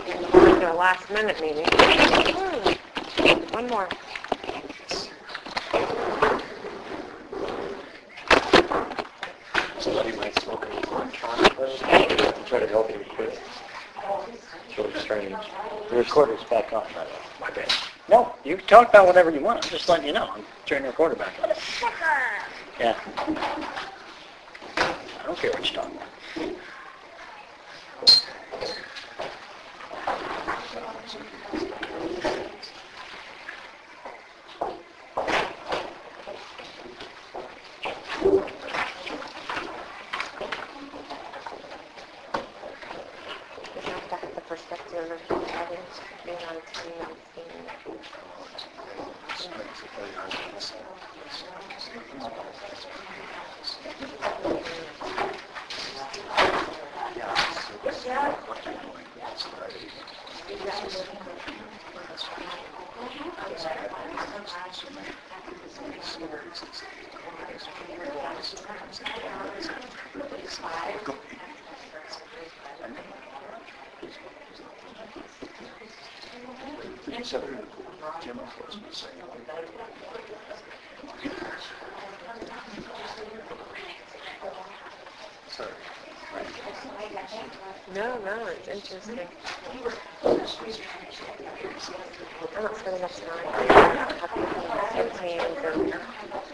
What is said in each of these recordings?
We're into a last minute meeting. One more. Somebody might smoke an electronic to try to help you quit. So strange. The recorder's back on, by the way. My bad. No, you can talk about whatever you want. I'm just letting you know. I'm turning the recorder back on. Yeah. I don't care what you're talking about. No, it's interesting. I'm not spending enough time.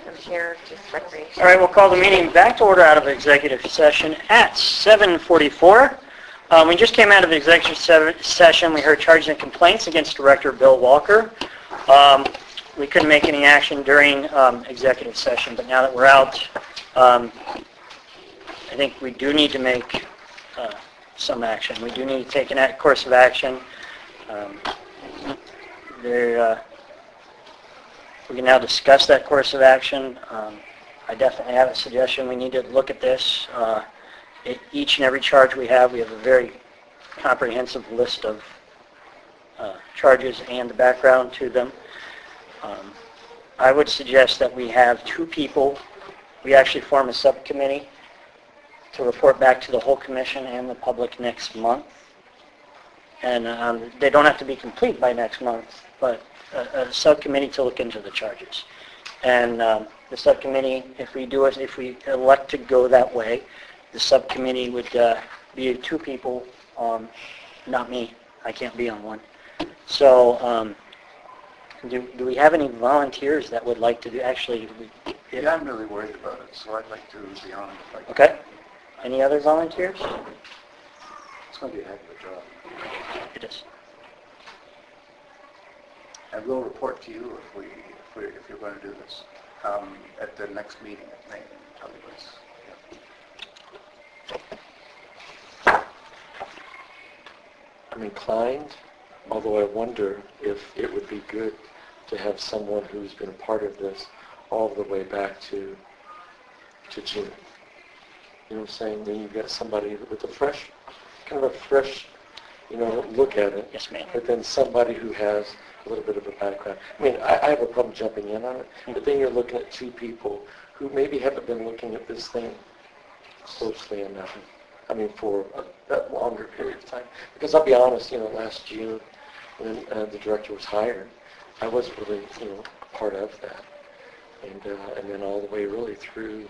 I'm here just recreation. All right, we'll call the meeting back to order out of executive session at 7:44. We just came out of the executive session. We heard charges and complaints against Director Bill Walker. We couldn't make any action during executive session, but now that we're out, I think we do need to make some action. We do need to take a course of action. We can now discuss that course of action. I definitely have a suggestion. We need to look at this. Each and every charge we have a very comprehensive list of charges and the background to them. I would suggest that we have two people. We actually form a subcommittee to report back to the whole commission and the public next month. And they don't have to be complete by next month, but a subcommittee to look into the charges. And the subcommittee, if we elect to go that way, the subcommittee would be two people, not me. I can't be on one. So do we have any volunteers that would like to do, actually? Yeah, I'm really worried about it, so I'd like to be on it. Okay. Any other volunteers? It's going to be a heck of a job. It is. And we'll report to you if you're going to do this at the next meeting. I think. Tell you this. I'm inclined, although I wonder if it would be good to have someone who's been a part of this all the way back to June. You know what I'm saying? Then you've got somebody with a fresh look at it. Yes, ma'am. But then somebody who has a little bit of a background. I mean, I have a problem jumping in on it, but then you're looking at two people who maybe haven't been looking at this thing closely enough. I mean, for that longer period of time. Because I'll be honest, last June when the director was hired, I wasn't really, part of that. And then all the way really through,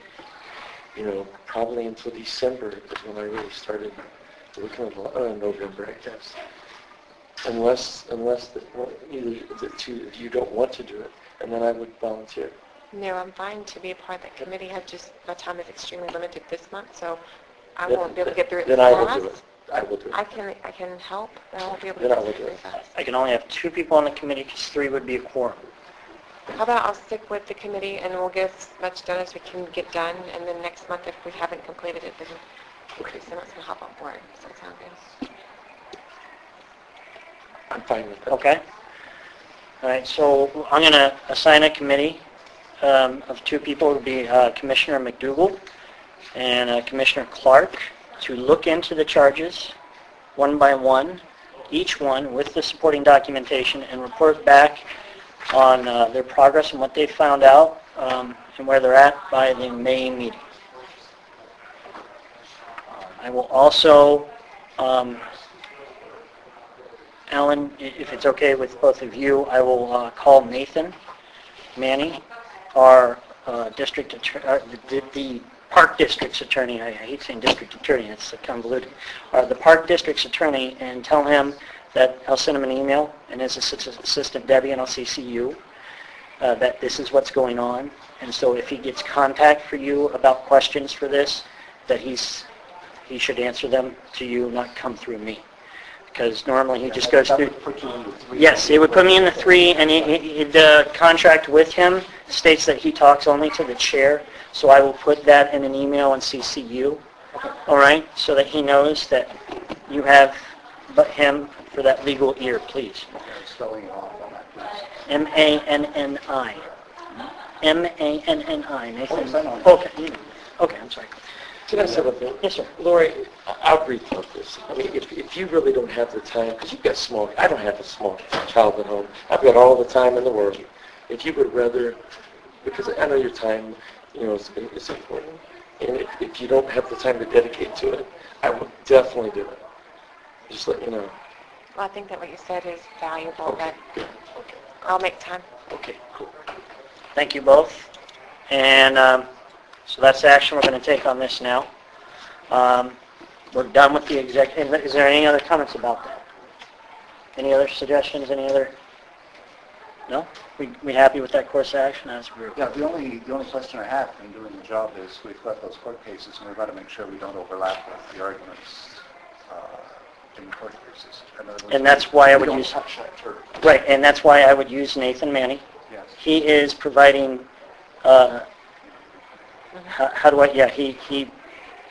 probably until December is when I really started looking at November, I guess. Unless either the two of you don't want to do it, and then I would volunteer. No, I'm fine to be a part of that committee. My time is extremely limited this month, so I won't be able to get through it. Then I will do it. I will do it. I can help, but I won't be able to Then I get will through do it it. fast. I can only have two people on the committee because three would be a quorum. How about I'll stick with the committee and we'll get as much done as we can get done, and then next month if we haven't completed it, then someone's going to hop on board. Does that sound good? I'm fine with that. Okay. All right, so I'm going to assign a committee of two people. It would be Commissioner McDougall and Commissioner Clark to look into the charges one by one, each one with the supporting documentation, and report back on their progress and what they found out and where they're at by the May meeting. I will also Alan, if it's okay with both of you, I will call Nathan Manny, our district attorney, the Park District's attorney. I hate saying district attorney, it's convoluted. The Park District's attorney, and tell him that I'll send him an email, and his assistant Debbie, and I'll CC you, that this is what's going on. And so if he gets contact for you about questions for this, that he should answer them to you, not come through me. Because normally he just goes That through... would put you in the 3. Yes, it would put me in the 3, and the contract with him states that he talks only to the chair, so I will put that in an email and CC you, all right, so that he knows that you have but him for that legal ear, please. Spelling it off on that, please. M-A-N-N-I. M-A-N-N-I, Nathan. Oh, I know. Okay, I'm sorry. Can I say one thing? Yes, sir. Lori, I'll rethink this. I mean, if you really don't have the time, because you've got I don't have a small child at home. I've got all the time in the world. If you would rather, because I know your time, is important, and if you don't have the time to dedicate to it, I will definitely do it. Just let you know. Well, I think that what you said is valuable, Okay, but good. Okay. I'll make time. Okay, cool. Thank you both. And so that's the action we're going to take on this now. We're done with the executive. Is there any other comments about that? Any other suggestions? Any other? No? We happy with that course of action as a group? Yeah, the only question I have in doing the job is we've got those court cases, and we've got to make sure we don't overlap with the arguments in the court cases. In other words, And that's why I would we don't use... touch that turf. Right, and that's why I would use Nathan Manny. Yes. He is providing...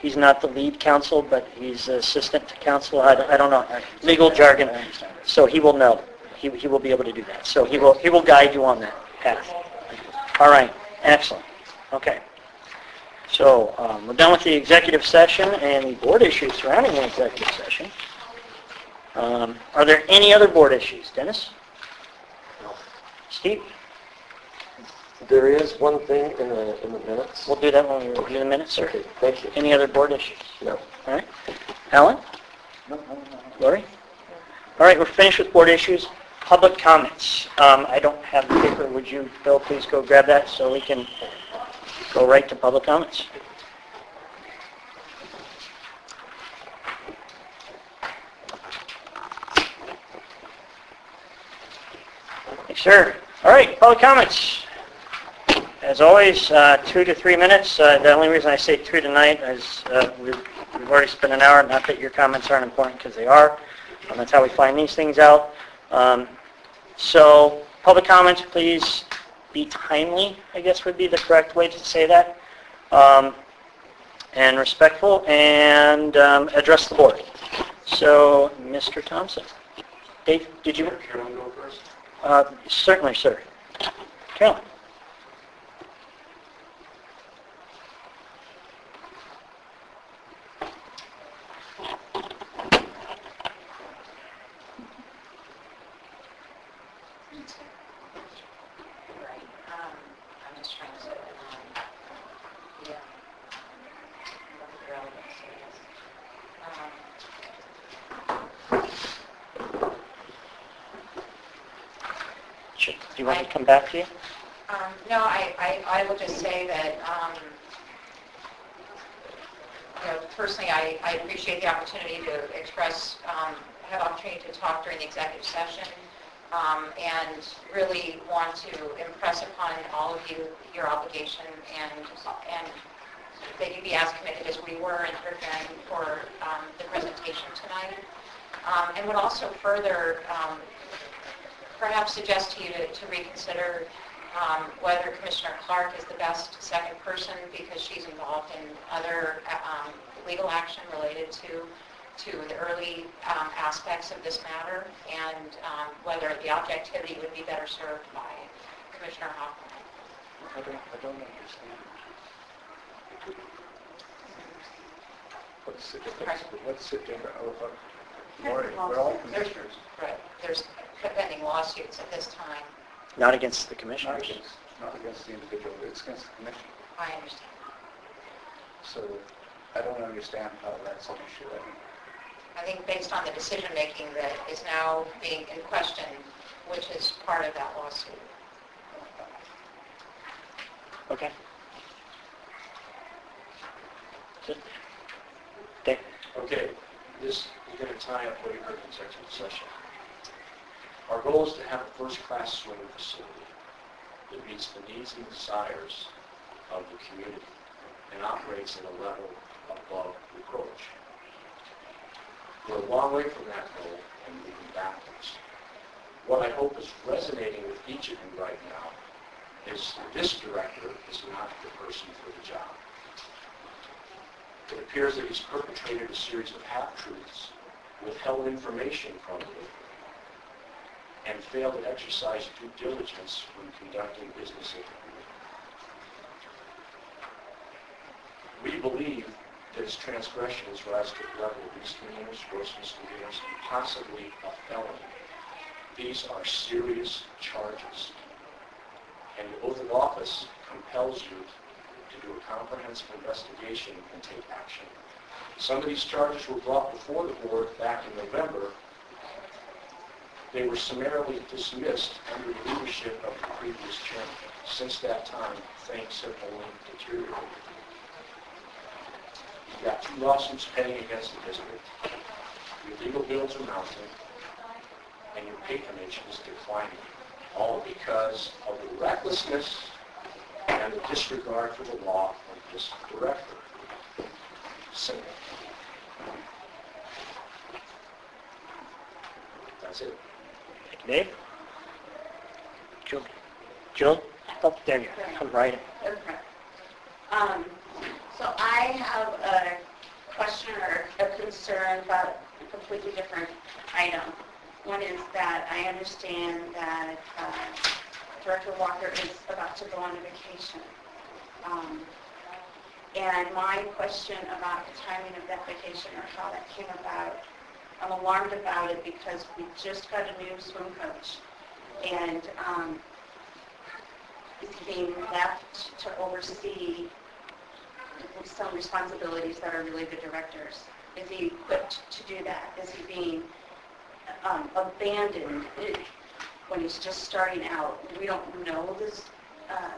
he's not the lead counsel, but he's assistant to counsel. I don't know. Legal jargon. I understand. So he will know. He will be able to do that. So he will guide you on that path. All right. Excellent. Okay. So we're done with the executive session and the board issues surrounding the executive session. Are there any other board issues? Dennis? Steve? There is one thing in the minutes. We'll do that when we review the minutes, sir. Okay, thank you. Any other board issues? No. All right. Alan? No. Lori? All right, we're finished with board issues. Public comments. I don't have the paper. Would you, Bill, please go grab that so we can go right to public comments? Yes, sir. All right, public comments. As always, 2 to 3 minutes. The only reason I say 2 tonight is we've already spent an hour. Not that your comments aren't important, because they are. That's how we find these things out. So public comments, please be timely, I guess would be the correct way to say that. And respectful, and address the board. So, Mr. Thompson. Dave, did you? Carolyn go first? Certainly, sir. Carolyn. I'm just trying to, yeah. Do you want me to come back to you? No, I will just say that, personally, I appreciate the opportunity to express, have opportunity to talk during the executive session, and really want to impress upon all of you your obligation and that you be as committed as we were in preparing for the presentation tonight. And would also further perhaps suggest to you to reconsider whether Commissioner Clark is the best second person, because she's involved in other legal action related to the early aspects of this matter, and whether the objectivity would be better served by Commissioner Hoffman. I don't understand. Let's sit down. Lori, we're all commissioners. Right. There's pending lawsuits at this time. Not against the Not commissioners. against the individual, it's against the commission. I understand. So I don't understand how that's an issue. I think based on the decision-making that is now being in question, which is part of that lawsuit. Okay. Dave? Okay, this is going to tie up what you heard in executive session. Our goal is to have a first-class swimming facility that meets the needs and desires of the community and operates at a level above reproach. We're a long way from that goal and moving backwards. What I hope is resonating with each of you right now is that this director is not the person for the job. It appears that he's perpetrated a series of half-truths, withheld information from you, and failed to exercise due diligence when conducting business interviews. We believe that his transgressions rise to the level of misdemeanors, gross misdemeanors, and possibly a felony. These are serious charges, and the oath of office compels you to do a comprehensive investigation and take action. Some of these charges were brought before the board back in November. They were summarily dismissed under the leadership of the previous chairman. Since that time, things have only deteriorated. You've got 2 lawsuits pending against the district. Your legal bills are mounting, and your patronage is declining, all because of the recklessness and the disregard for the law of this director. Simple. That's it. Thank you, Dave. Jill? Oh, there you are. Come right in. Okay. So I have a question or a concern about a completely different item. One is that I understand that Director Walker is about to go on a vacation. And my question about the timing of that vacation or how that came about, I'm alarmed about it because we just got a new swim coach. And he's being left to oversee some responsibilities that are really the director's. Is he equipped to do that? Is he being abandoned when he's just starting out? We don't know this.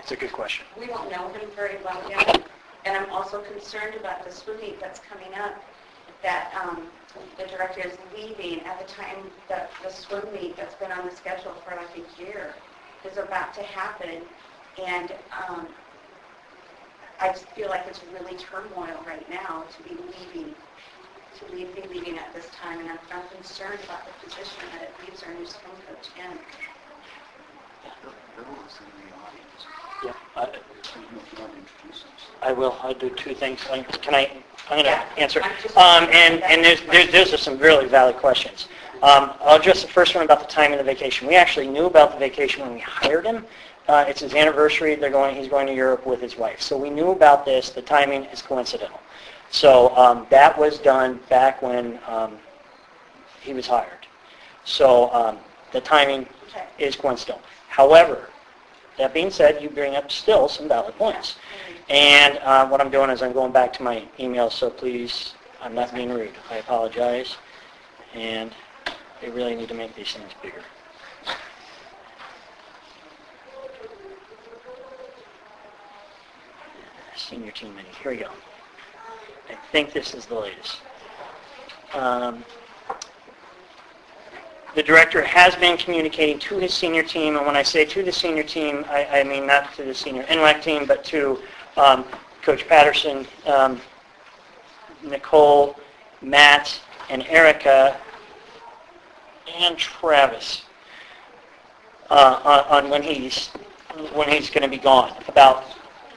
It's a good question. We don't know him very well yet. And I'm also concerned about the swim meet that's coming up, that the director is leaving at the time that the swim meet that's been on the schedule for like a year is about to happen. And I just feel like it's really turmoil right now to be leaving at this time, and I'm concerned about the position that it leaves our new swim coach in. Bill is in the audience. Yeah, I don't know if you want to introduce himself. I will. I'll do 2 things. I'm going to Yeah, answer. I'm just- And there's some really valid questions. I'll address the first one about the timing of the vacation. We actually knew about the vacation when we hired him. It's his anniversary. He's going to Europe with his wife. So we knew about this. The timing is coincidental. So that was done back when he was hired. So the timing is coincidental. However, that being said, you bring up still some valid points. And what I'm doing is I'm going back to my emails, so please, I'm not being rude. I apologize. And they really need to make these things bigger. Senior team meeting. Here we go. I think this is the latest. The director has been communicating to his senior team, and when I say to the senior team, I mean not to the senior NLAC team, but to Coach Patterson, Nicole, Matt, and Erica, and Travis on when he's going to be gone, about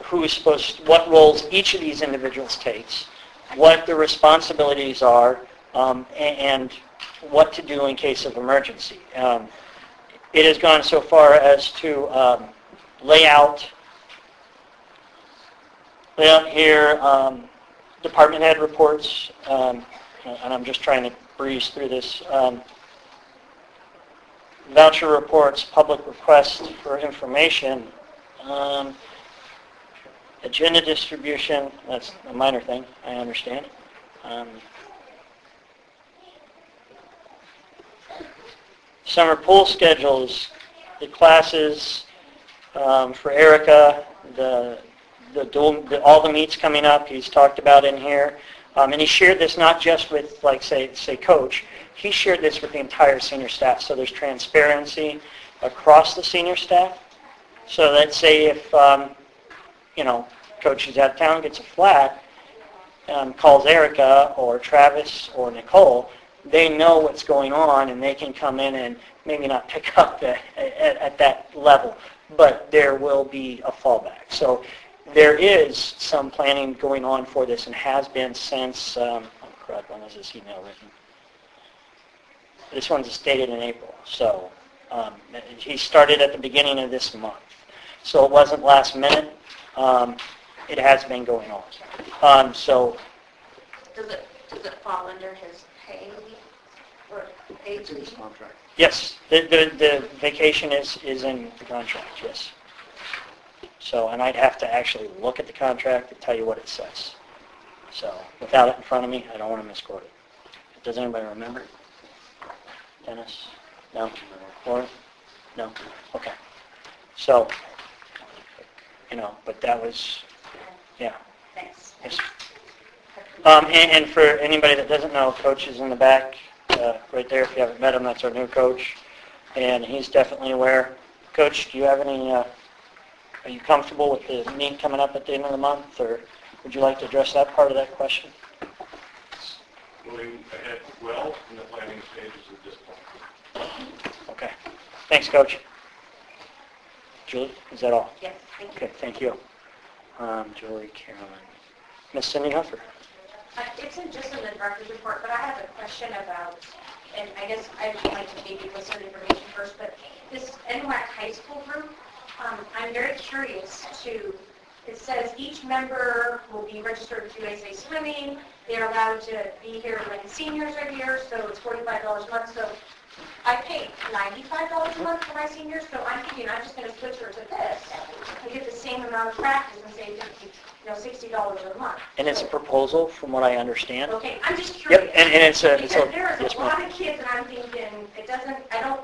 what roles each of these individuals takes, what the responsibilities are, and what to do in case of emergency. It has gone so far as to lay out here department head reports, and I'm just trying to breeze through this. Voucher reports, public requests for information, agenda distribution, that's a minor thing, I understand. Summer pool schedules, the classes for Erica, all the meets coming up, he's talked about in here. And he shared this not just with, like, say Coach. He shared this with the entire senior staff. So there's transparency across the senior staff. So let's say if, Coach is out of town, gets a flat, calls Erica or Travis or Nicole, they know what's going on and they can come in and maybe not pick up at that level, but there will be a fallback. So there is some planning going on for this and has been since, when was this email written? This one's dated in April. So he started at the beginning of this month. So it wasn't last minute. It has been going on. So Does it fall under his pay or age? It's contract. yes, the vacation is in the contract, yes. So, and I'd have to actually look at the contract to tell you what it says. So, without it in front of me, I don't want to misquote it. Does anybody remember? Dennis? No? Lauren? No? Okay. So, but that was, yeah. Thanks. Yes. And for anybody that doesn't know, Coach is in the back, right there. If you haven't met him, that's our new coach, and he's definitely aware. Coach, do you have any? Are you comfortable with the meet coming up at the end of the month, or would you like to address that part of that question? Moving ahead well in the planning stages at this point. Okay. Thanks, Coach. Julie, is that all? Yes, thank you. Okay, thank you. Julie, Carolyn. Miss Cindy Huffer. It's just in the director's report, but I have a question about, and I guess I'd like to maybe list some information first, but this NWAC high school group, I'm very curious to, it says each member will be registered with USA Swimming. They're allowed to be here when the seniors are here, so it's $45 a month. So I pay $95 a month for my seniors, so I'm thinking I'm just going to switch her to this and get the same amount of practice and save $60 a month. And it's a proposal, from what I understand. Okay, I'm just curious. Yep, and it's a... Because there's yes, a ma'am. lot of kids, and I'm thinking,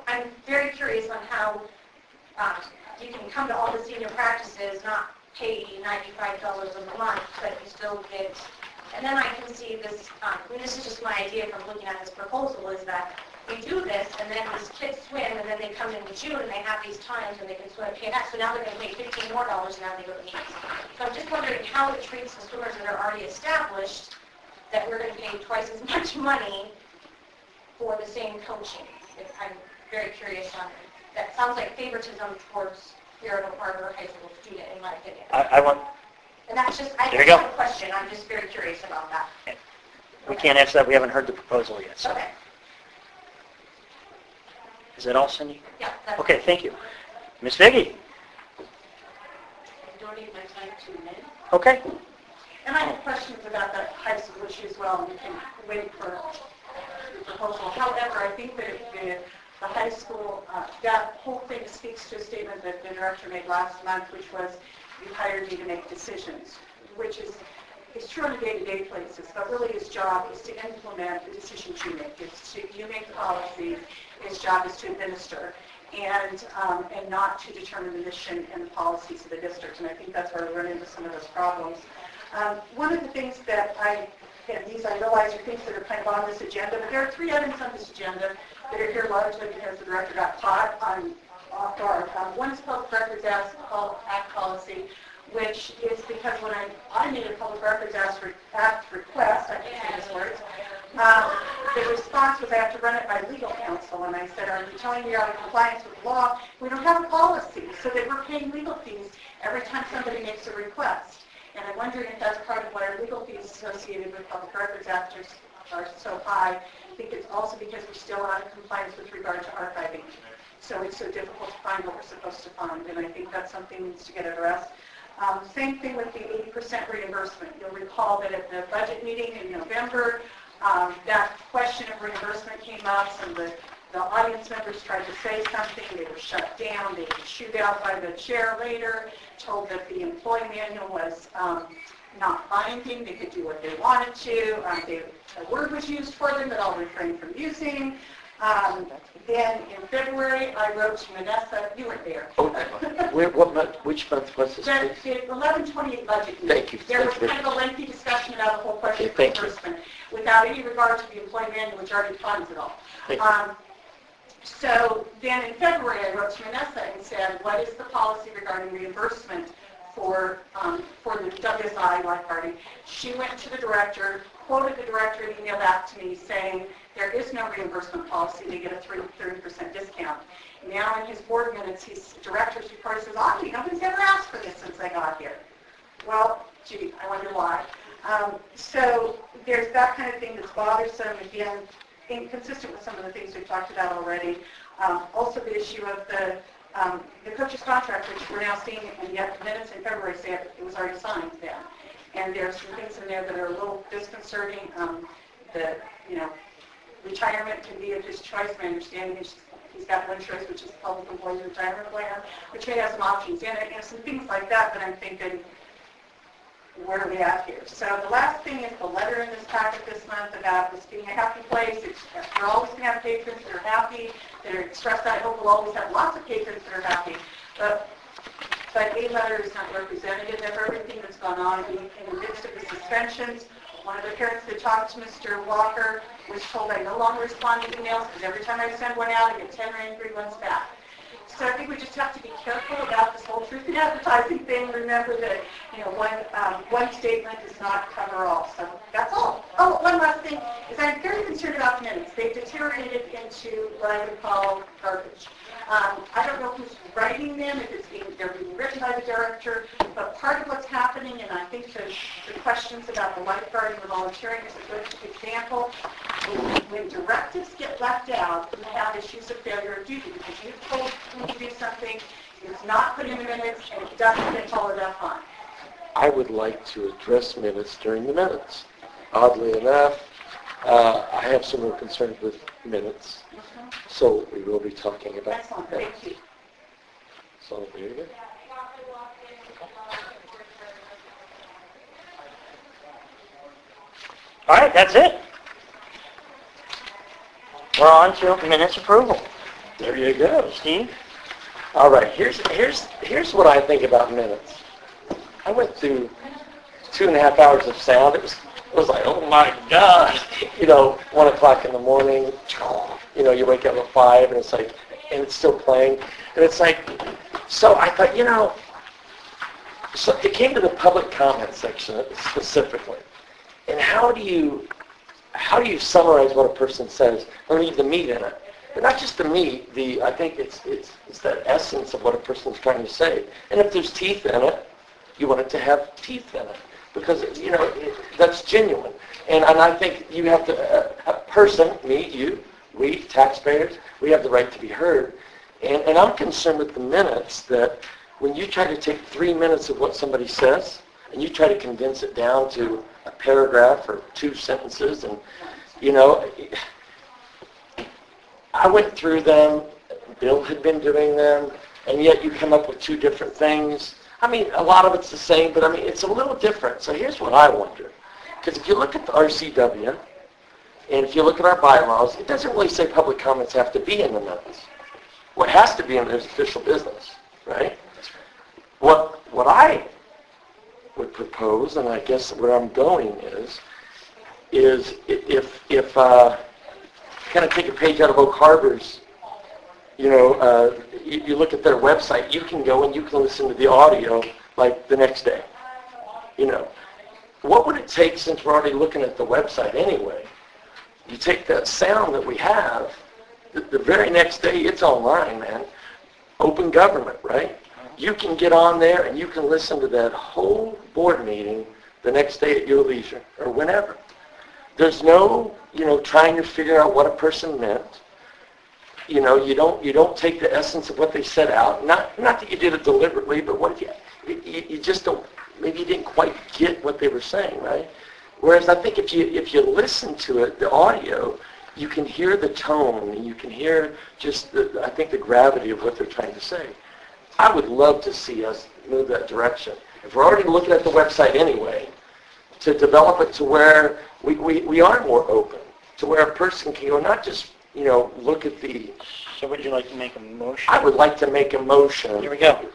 I'm very curious on how you can come to all the senior practices, not pay $95 a month, but you still get, and then I can see this, this is just my idea from looking at this proposal, is that we do this, and then these kids swim, and then they come in June, and they have these times, and they can swim at PNX, so now they're going to pay $15 more, and now they go to meets. So I'm just wondering how it treats the swimmers that are already established, that we're going to pay twice as much money for the same coaching. I'm very curious on it. That sounds like favoritism towards your Harbor High School student, in my opinion. I want... And that's just, I There you just go. have a question. I'm just very curious about that. We can't answer that. We haven't heard the proposal yet. So. Okay. Is that all, Cindy? Yeah. That's Okay, thank you. Miss Viggy? I donate my time to men. Okay. And I have questions about that high school issue as well, and we can wait for the proposal. However, I think that the high school, that whole thing speaks to a statement that the director made last month, which was, you hired me to make decisions, which is true on a day-to-day basis, but really his job is to implement the decisions you make. You make the policies, his job is to administer, and not to determine the mission and the policies of the district. And I think that's where we run into some of those problems. One of the things that I realize are things that are kind of on this agenda, but there are 3 items on this agenda that are here largely because the director got caught off guard. One is Public Records Act policy, which is because when I made a Public Records Act request, I can't say these words, the response was I have to run it by legal counsel, and I said, are you telling me you're out of compliance with the law? We don't have a policy, so that we're paying legal fees every time somebody makes a request. And I'm wondering if that's part of why our legal fees associated with Public Records Act are so high. I think it's also because we're still out of compliance with regard to archiving. So it's so difficult to find what we're supposed to find, and I think that's something that needs to get addressed. Same thing with the 80% reimbursement. You'll recall that at the budget meeting in November, that question of reimbursement came up. Some of the audience members tried to say something. They were shut down. They were chewed out by the chair later, told that the employee manual was not binding. They could do what they wanted to. A word was used for them that I'll refrain from using. Then in February, I wrote to Vanessa, you were there. Oh, what month, which month was this, The please? 11/28 budget meeting. Thank you. There was Thank you. kind of a lengthy discussion about the whole question Okay, of thank you. reimbursement, without any regard to the employee manual, which already funds it all. Thank you. So then in February, I wrote to Vanessa and said, what is the policy regarding reimbursement for the WSI lifeguarding? She went to the director, quoted the director, and emailed back to me saying, there is no reimbursement policy. They get a 30% discount. Now in his board minutes, his director's report says, nobody's ever asked for this since I got here. Well, gee, I wonder why. So there's that kind of thing that's bothersome, again, inconsistent with some of the things we've talked about already. Also the issue of the coach's contract, which we're now seeing, and yet the minutes in February say it was already signed then. And there's some things in there that are a little disconcerting. Retirement can be of his choice. My understanding is he's got one choice, which is the public employee retirement plan, which may have some options in it, and some things like that I'm thinking, where are we at here? So the last thing is the letter in this packet this month about this being a happy place. We're always going to have patrons that are happy, that are expressed. I hope we'll always have lots of patrons that are happy. But a letter is not representative of everything that's gone on in the midst of the suspensions. One of the parents that talked to Mr. Walker was told I no longer respond to emails because every time I send one out, I get 10 angry ones back. So I think we just have to be careful about this whole truth in advertising thing. Remember that one statement does not cover all. So that's all. Oh, one last thing is I'm very concerned about the minutes. They've deteriorated into what I would call garbage. I don't know who's writing them, if they're being written by the director, but part of what's happening, and I think the questions about the lifeguarding and volunteering is a good example. When directives get left out, we have issues of failure of duty because you've told them to do something, it's not put in the minutes, and it doesn't get followed up on. I would like to address minutes during the minutes. Oddly enough, I have some real concerns with minutes, so we will be talking about Excellent, that. thank you. So there you go. All right, that's it. We're on to minutes approval. There you go. Steve? All right, here's what I think about minutes. I went through 2.5 hours of sound. It was like, oh my God, 1 o'clock in the morning, you wake up at 5 and it's like, and it's still playing. And it's like, so I thought, so it came to the public comment section specifically. And how do you summarize what a person says and leave the meat in it? But not just the meat, I think it's that essence of what a person's trying to say. And if there's teeth in it, you want it to have teeth in it. Because, that's genuine. And I think you have to, a person, me, you, we, taxpayers, we have the right to be heard. And I'm concerned with the minutes that when you try to take 3 minutes of what somebody says, and you try to condense it down to a paragraph or 2 sentences, and, I went through them, Bill had been doing them, and yet you come up with 2 different things. I mean, a lot of it's the same, but I mean, it's a little different. So here's what I wonder. Because if you look at the RCW, and if you look at our bylaws, it doesn't really say public comments have to be in the minutes. What has to be in there is official business, right? What I would propose, and I guess where I'm going is if kind of take a page out of Oak Harbor's, you look at their website, you can go and you can listen to the audio like the next day. What would it take, since we're already looking at the website anyway, you take that sound that we have, the very next day it's online, man. Open government, right? You can get on there and you can listen to that whole board meeting the next day at your leisure or whenever. There's no, trying to figure out what a person meant. You don't take the essence of what they said out. Not that you did it deliberately, but what if you just don't, maybe you didn't quite get what they were saying, right? Whereas I think if you listen to it, the audio, you can hear the tone, and you can hear just I think the gravity of what they're trying to say. I would love to see us move that direction. If we're already looking at the website anyway, to develop it to where we are more open, to where a person can go, not just look at the, So would you like to make a motion? I would like to make a motion Here we go.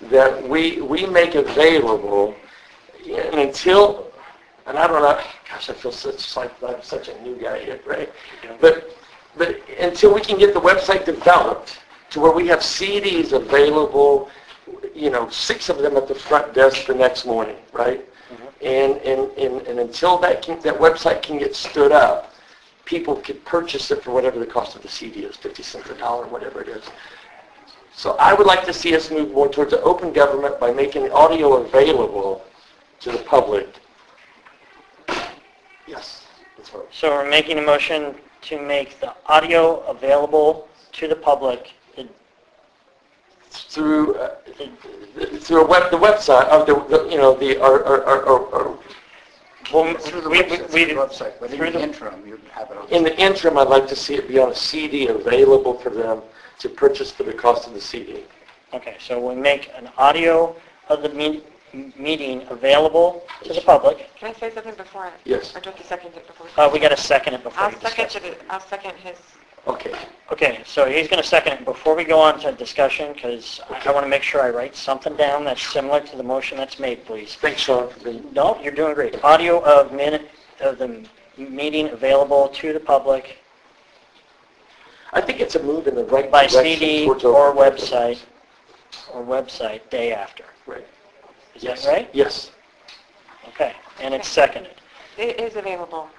that we make available, and until, and I don't know, gosh, I feel like I'm such a new guy here, right? But until we can get the website developed to where we have CDs available, 6 of them at the front desk the next morning, right? And until that website can get stood up, people can purchase it for whatever the cost of the CD is, 50 cents, $1, whatever it is. So I would like to see us move more towards an open government by making audio available to the public. Yes, that's right. So we're making a motion to make the audio available to the public. Through the website of Through the website, but in the interim, you have it on. in the interim, I'd like to see it be on a CD available for them to purchase for the cost of the CD. Okay, so we make an audio of the meeting available to the public. Can I say something before? Yes. Or do you have to second it before? We got to second it before I'll we discuss second it. it. I'll second his. Okay. Okay, so he's going to second it before we go on to discussion, because I want to make sure I write something down that's similar to the motion that's made, please. Thanks, Sean, for being... No, you're doing great. Audio of the meeting available to the public I think it's a move in the right by direction CD towards or open website day after. Right. Is that right? Yes. Okay, and it's seconded. It is available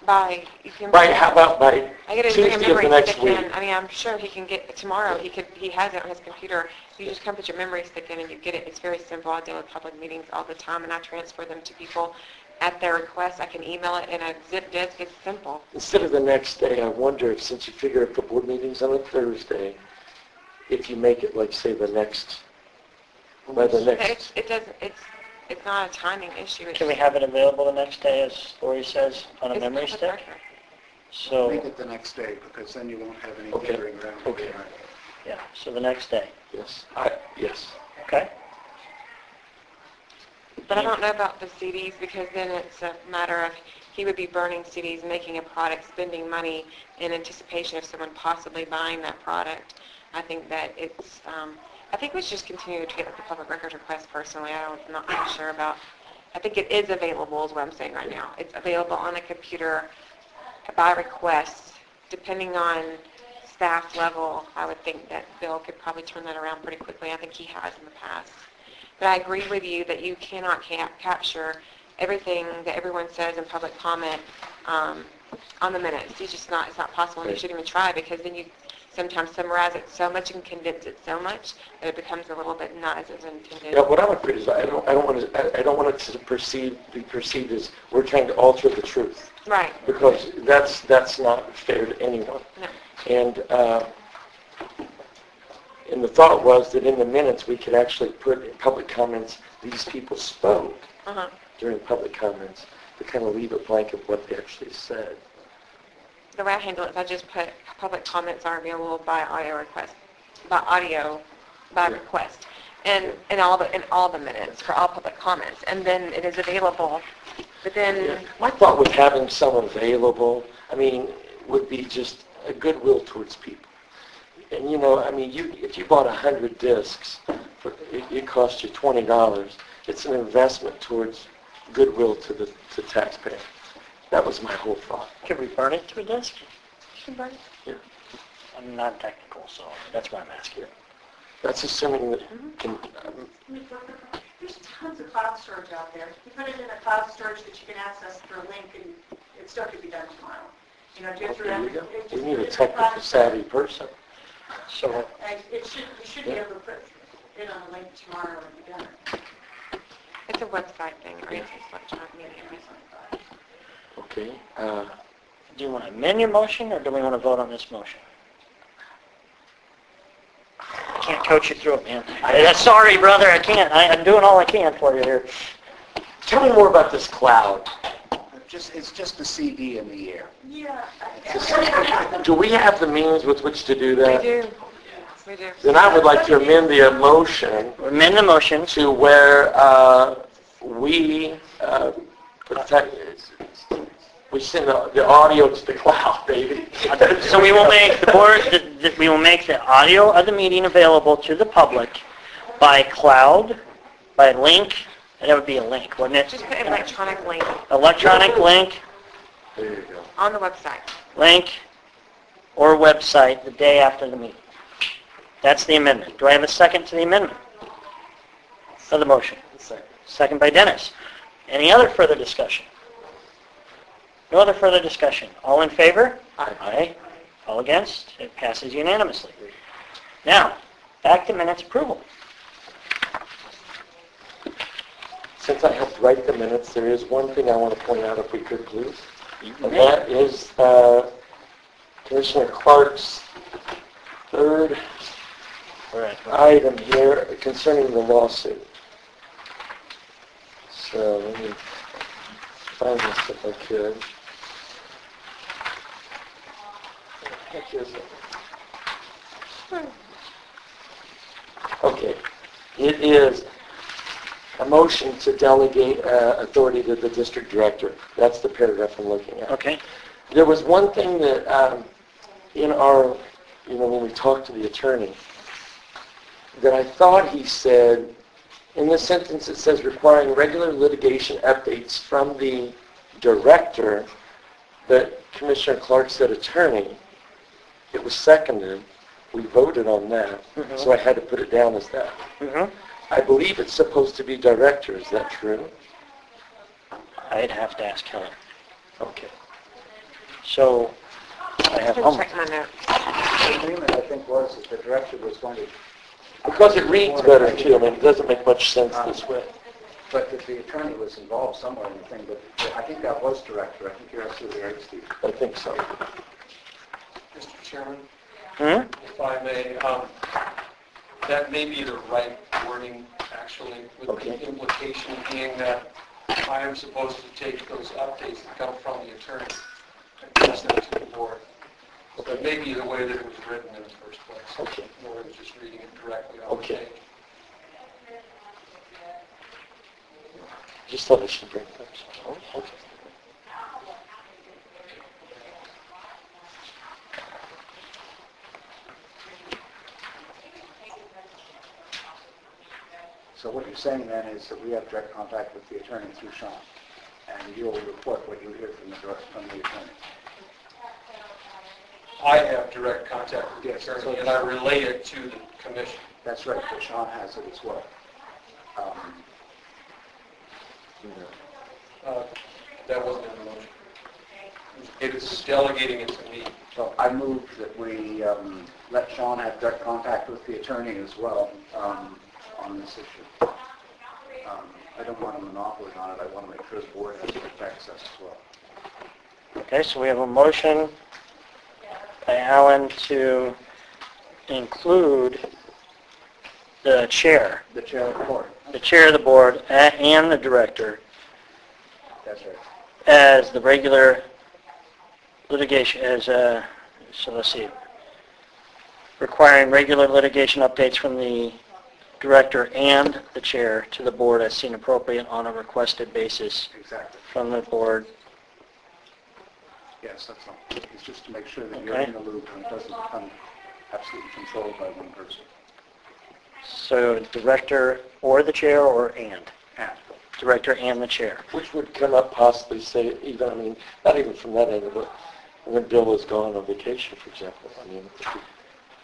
by. You can. How about by I get his Tuesday of the memory next stick week? in. I mean, I'm sure he can get tomorrow. He has it on his computer. You just come put your memory stick in and you get it. It's very simple. I deal with public meetings all the time, and I transfer them to people at their request. I can email it in a zip disk. It's simple. Instead of the next day, I wonder if, since you figure if the board meeting's on a Thursday, if you make it like, say, by the next. It doesn't. It's not a timing issue. Can we have it available the next day, as Lori says, on a It's memory public stick? record. So, Make it the next day, because then you won't have any Okay. dithering around. Okay. yeah, so the next day. Yes. Yes. Okay? But I don't know about the CDs, because then it's a matter of he would be burning CDs, making a product, spending money in anticipation of someone possibly buying that product. I think that it's, I think we should just continue to get the public records request personally. I'm not really sure about, I think it is available is what I'm saying right now. It's available on a computer by request. Depending on staff level, I would think that Bill could probably turn that around pretty quickly. I think he has in the past. But I agree with you that you cannot capture everything that everyone says in public comment on the minutes. It's not possible, and you shouldn't even try, because then you sometimes summarize it so much and condense it so much that it becomes a little bit not as it was intended. Yeah, what I'm afraid is I don't want it to be perceived as we're trying to alter the truth. Right. Because that's not fair to anyone. No. And the thought was that in the minutes we could actually put in public comments, these people spoke during public comments, to kind of leave it blank of what they actually said. The way I handle it is I just put public comments are available by audio request, request, and in all the minutes for all public comments, and then it is available. But then My thought with having some available, would be just a goodwill towards people. And if you bought 100 discs, it cost you $20. It's an investment towards goodwill to the taxpayer. That was my whole thought. Could we burn it to a disk? Yeah. I'm not technical, so that's why I'm asking. That's assuming that There's tons of cloud storage out there. You put it in a cloud storage that you can access through a link, and it still could be done tomorrow. Do it through there you go. just We put need it a in the technical cloud savvy storage. person. So, And you should be able to put it on a link tomorrow and be done. it's a website thing, right? It's electronic media. Okay. do you want to amend your motion, or do we want to vote on this motion? I can't coach you through it, man. Sorry, brother, I can't. I'm doing all I can for you here. Tell me more about this cloud. It's just a CD in the air. Yeah. Do we have the means with which to do that? We do. We do. Then I would like to amend the motion Amend the motion. to where we protect. We send the audio to the cloud, baby. So we will make the board, we will make the audio of the meeting available to the public by cloud, by link, and that would be a link, wouldn't it? Just put an electronic link Electronic link, There you go. on the website. link, or website the day after the meeting. That's the amendment. Do I have a second to the amendment of the motion? Second by Dennis. Any other further discussion? No other further discussion. All in favor? Aye. All against? It passes unanimously. Now, back to minutes approval. Since I helped write the minutes, there is one thing I want to point out, if we could, please. And that is Commissioner Clark's third item here concerning the lawsuit. So let me find this if I could. Where the heck is it? Okay. It is a motion to delegate authority to the district director. That's the paragraph I'm looking at. Okay. There was one thing that in our, when we talked to the attorney, that I thought he said, in this sentence it says requiring regular litigation updates from the director, but Commissioner Clark said attorney. It was seconded. We voted on that, so I had to put it down as that. I believe it's supposed to be director. Is that true? I'd have to ask Helen. Okay. So, I have Let me homework. check my notes. The agreement, I think, was that the director was going to, Because it reads better too. I mean, it doesn't make much sense this way. but that the attorney was involved somewhere in the thing, but I think that was director. I think you're absolutely right, Steve. I think so. Mr. Chairman, Hmm? if I may, that may be the right wording, actually, with Okay. the implication being that I am supposed to take those updates that come from the attorney and pass them to the board. So it may be the way that it was written in the first place. Okay. Or it was just reading it directly off the Okay. page. Just thought I should bring that up. Okay. So what you're saying then is that we have direct contact with the attorney through Sean, and you'll report what you hear from the attorney. I have direct contact with the Yes, attorney, so- and I relay it to the commission. That's right, but Sean has it as well. That wasn't in the motion. It was delegating it to me. So I move that we let Sean have direct contact with the attorney as well on this issue. I don't want a monopoly on it. I want to make sure the board has direct access as well. Okay, so we have a motion by Alan to include the chair The chair of the board. of the board, and the director That's right. as the regular litigation, so let's see, requiring regular litigation updates from the director and the chair to the board as seen appropriate on a requested basis Exactly. from the board. Yes, that's all. It's just to make sure that you're Okay. in the loop and it doesn't become absolutely controlled by one person. So director or the chair or and? And Director and the chair. Which would come up possibly, say, even, I mean, not even from that end, but when Bill was gone on vacation, for example. I mean,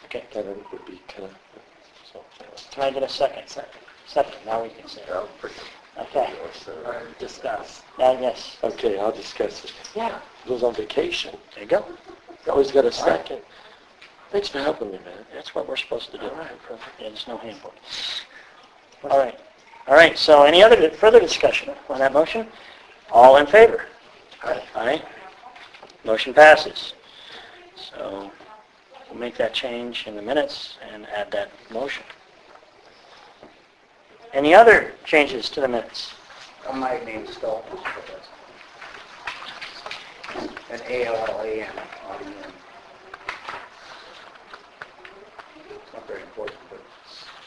Okay. that end would be kind of, so. Can I get a second? Second, now we can say. Okay. Discuss. Yes. Okay, I'll discuss it. Yeah, Bill's on vacation. There you go. You always got a second. Thanks for helping me, man. That's what we're supposed to do. All right, perfect. Yeah, there's no handbook. All right. All right, so any other further discussion on that motion? All in favor? Aye. Aye. Motion passes. So we'll make that change in the minutes and add that motion. Any other changes to the minutes? my name's spelled an A-L-L-A-N on the end. It's not very important, but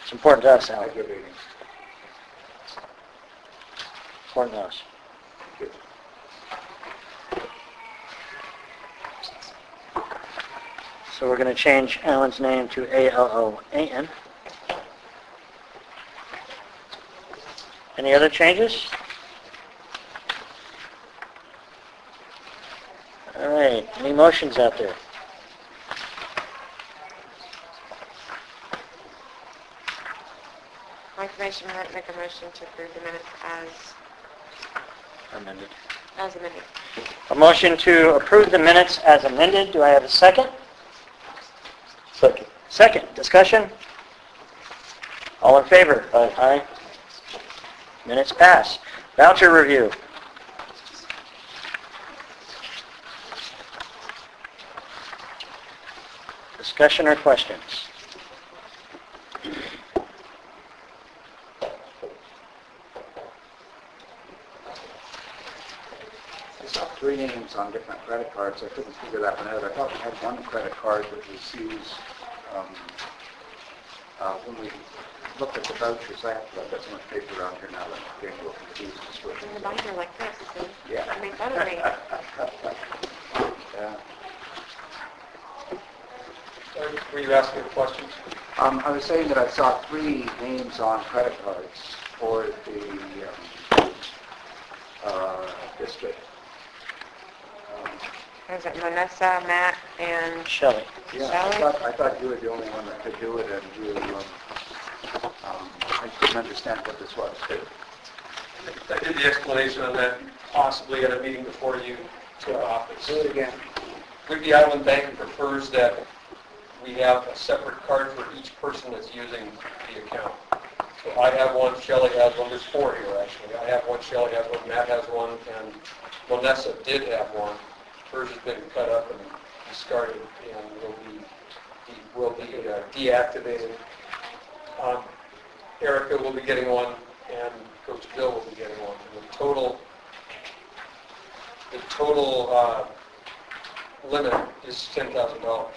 It's important to us, it's Alan. aggravating. Important to us. Good. So we're going to change Alan's name to A-L-O-A-N. Any other changes? All right, any motions out there? Make a motion to approve the minutes Amended. as amended. A motion to approve the minutes as amended. Do I have a second? Second. Second. Discussion? All in favor? Aye. Minutes pass. Voucher review. Discussion or questions? I saw 3 names on different credit cards. I couldn't figure that one out. I thought we had one credit card that was used when we looked at the vouchers. I've got so much paper around here now that I'm getting a little confused. In the binder like this, see? Yeah. I made fun of me. Yeah. Were you asking questions? I was saying that I saw 3 names on credit cards for the district. Was it Vanessa, Matt, and Shelley. Yeah, Shelley? I thought you were the only one that could do it, and you, I couldn't understand what this was. I did the explanation on that possibly at a meeting before you took office. Do it again. Whidbey Island Bank prefers that we have a separate card for each person that's using the account. So I have one, Shelley has one, there's 4 here actually. I have one, Shelley has one, Matt has one, and Vanessa did have one. Hers has been cut up and discarded and will be deactivated. Erica will be getting one, and Coach Bill will be getting one. And the total limit is $10,000. It'll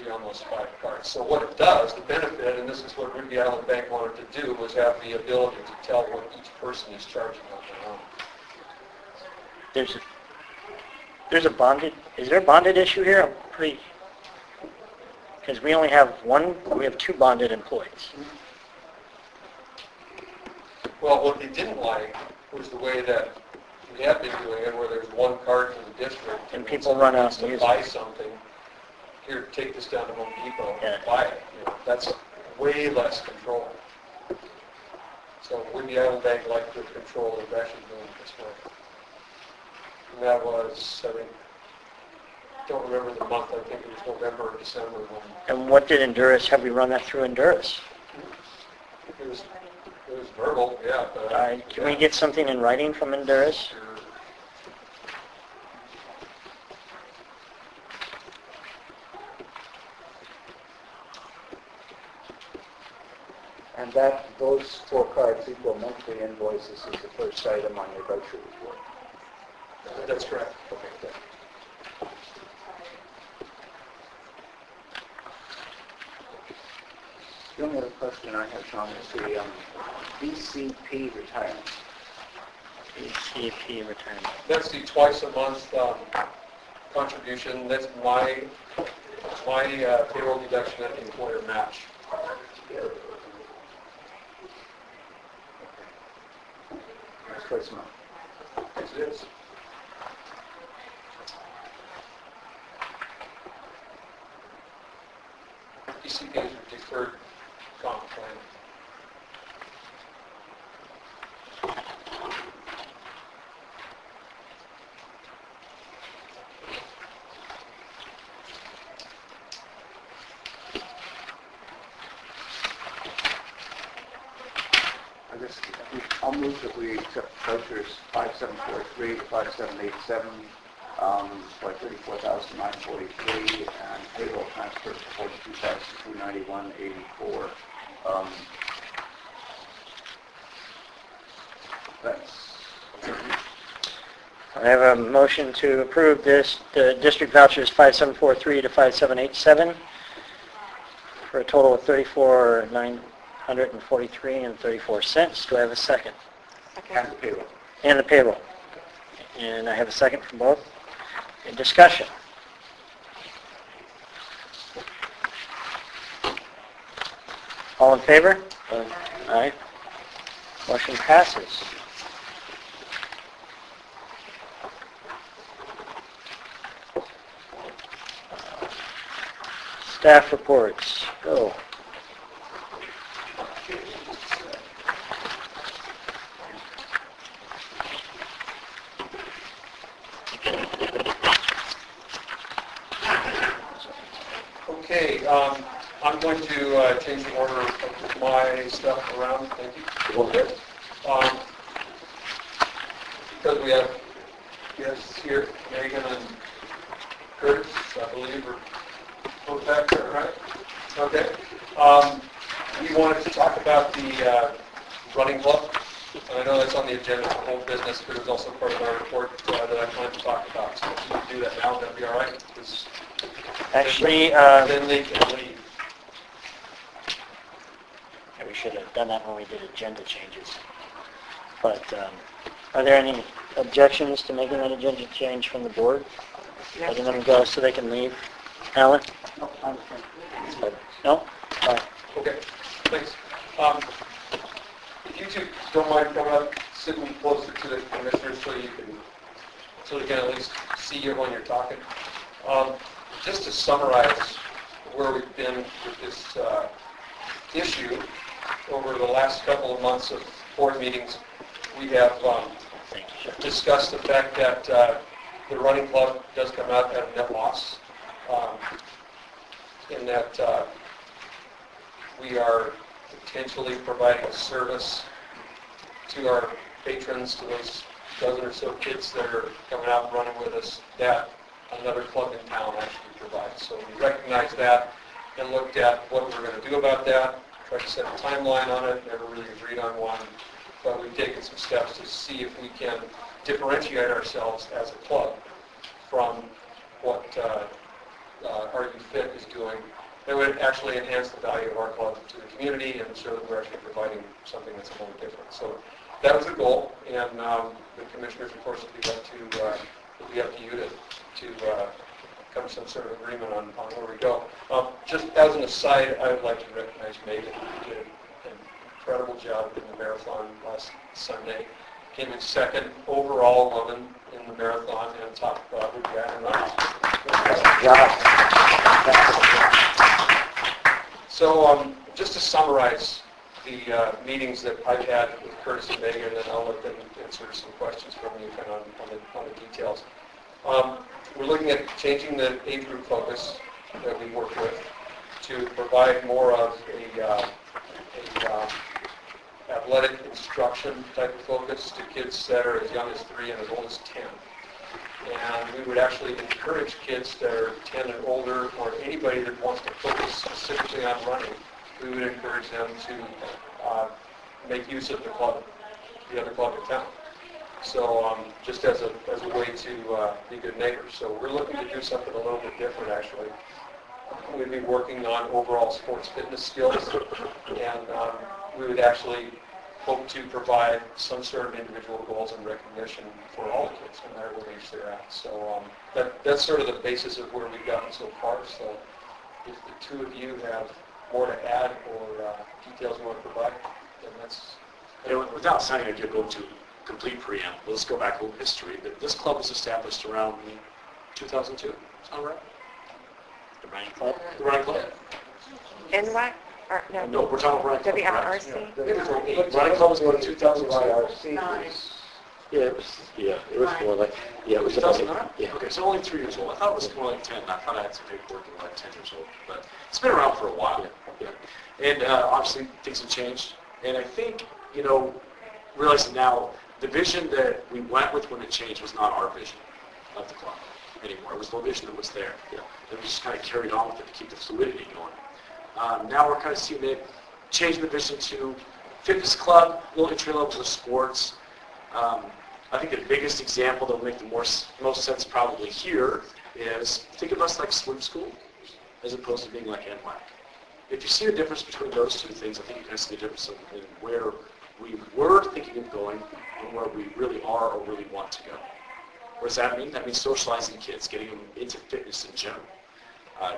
be on those 5 cards. So what it does, the benefit, and this is what Whidbey Island Bank wanted to do, was have the ability to tell what each person is charging on their own. There's a bonded, is there a bonded issue here? I'm pretty, because we only have we have 2 bonded employees. Well, what they didn't like was the way that we have been doing it, where there's one card for the district. And when people someone run out needs and to use buy it. something, here, take this down to Home Depot Yeah. and buy it. You know, that's way less control. So Whidbey Island Bank liked the control of actually doing it this way. And that was, I think, don't remember the month, I think it was November or December when And what did Endurus, have we run that through Endurus? it was verbal, yeah. But, Can we get something in writing from Endurus? Sure. And those 4 cards equal monthly invoices is the first item on your voucher report. That's correct. Okay, good. The only other question I have, Sean, is the BCP retirement. BCP retirement. That's the twice a month contribution. That's my payroll deduction at the employer match. That's twice a month. Yes, it is. PCP is a deferred comp plan. I'll move that we accept vouchers 5743 to 5787 by $34,943 and payroll transfer for $42,291.84. That's I have a motion to approve the district vouchers 5743 to 5787 for a total of $34,943.34. Do I have a second? and the payroll. And the payroll. And I have a second from both. In discussion. All in favor? Aye. Aye. Motion passes. Staff reports, go. Okay, I'm going to change the order of my stuff around, thank you. Okay. Because we have guests here, Megan and Curtis, I believe, are both back there, right? Okay. We wanted to talk about the running club. And I know that's on the agenda for whole business, but it was also part of our report that I wanted to talk about. So if we can do that now, that'd be all right. 'Cause Actually, then they can leave. we should have done that when we did agenda changes. But are there any objections to making that agenda change from the board? Letting them go so they can leave? Alan? No, I'm fine. No? All right. Okay, thanks. If you two don't mind coming up, sitting closer to the commissioners so they can at least see you when you're talking. Just to summarize where we've been with this issue over the last couple of months of board meetings, we have discussed the fact that the running club does come out at a net loss, in that we are potentially providing a service to our patrons, to those dozen or so kids that are coming out and running with us, that another club in town actually provides. So we recognized that and looked at what we're going to do about that, tried to set a timeline on it, never really agreed on one, but we've taken some steps to see if we can differentiate ourselves as a club from what our Youth Fit is doing. That would actually enhance the value of our club to the community and show that we're actually providing something that's a little different. So that was the goal, and the commissioners, of course, it'll be up to you to come to some sort of agreement on where we go. Just as an aside, I would like to recognize Megan, who did an incredible job in the marathon last Sunday. Came in second overall woman in the marathon and top group guy and So just to summarize the meetings that I've had with Curtis and Megan, and I'll let them answer some questions from you kind of on the details. We're looking at changing the age group focus that we work with to provide more of a athletic instruction type of focus to kids that are as young as 3 and as old as 10. And we would actually encourage kids that are 10 and older, or anybody that wants to focus specifically on running, we would encourage them to make use of the other club in town. So just as a way to be good neighbors. So we're looking to do something a little bit different, actually. We'd be working on overall sports fitness skills, and we would actually hope to provide some sort of individual goals and recognition for all the kids, no matter what age they're at. So that's sort of the basis of where we've gotten so far. So if the two of you have more to add or details you want to provide, then that's... Without sounding like you're going to complete preamble, let's go back a little history. This club was established around 2002. Is that right? The running club? The running club? NWAC? Or, No, we're talking about running club. WRC? Running club was about 2002. Yeah, it was more like, it was about, 2009? yeah. Okay, so only 3 years old. I thought it was more like 10. I thought I had some paperwork in like 10 years old. But it's been around for a while. Yeah. And obviously things have changed. And I think, realizing now, the vision that we went with when it changed was not our vision of the club anymore. It was the vision that was there. Yeah. And we just kind of carried on with it to keep the fluidity going. Now we're kind of seeing it, changing the vision to fitness club, little entry levels of sports. I think the biggest example that will make the most sense probably here is think of us like swim school as opposed to being like NWAC. If you see the difference between those two things, I think you can see the difference in where we were thinking of going and where we really are or really want to go. What does that mean? That means socializing kids, getting them into fitness in general.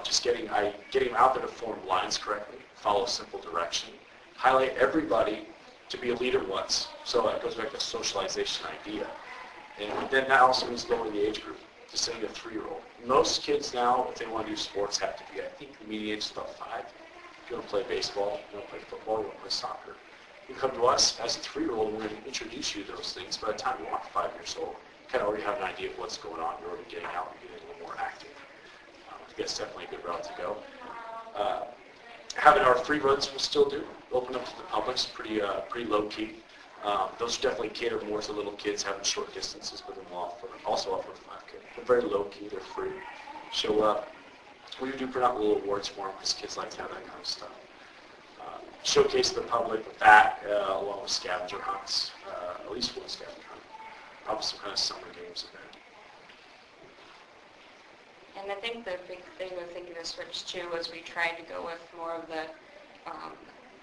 just getting them out there to form lines correctly, follow simple direction, highlight everybody to be a leader once. So it goes back to the socialization idea. And then that also means lowering the age group to say a 3-year-old. Most kids now, if they want to do sports, have to be, I think the median age is about 5. If you want to play baseball, you want to play football, you want to play soccer. You come to us as a 3-year-old, and we're going to introduce you to those things. By the time you are 5 years old, you kind of already have an idea of what's going on. You're already getting out, you're getting a little more active. I think that's definitely a good route to go. Having our free runs, we'll still do. Open up to the public, it's pretty low-key. Those definitely cater more to little kids having short distances, but then we'll also offer 5K. They're very low-key, they're free. Show up. We do put out little awards for them because kids like to have that kind of stuff. Showcase the public with that, along with scavenger hunts, at least one scavenger hunt. Probably some kind of summer games event. And I think the big thing with thinking of Switch too was we tried to go with more of the,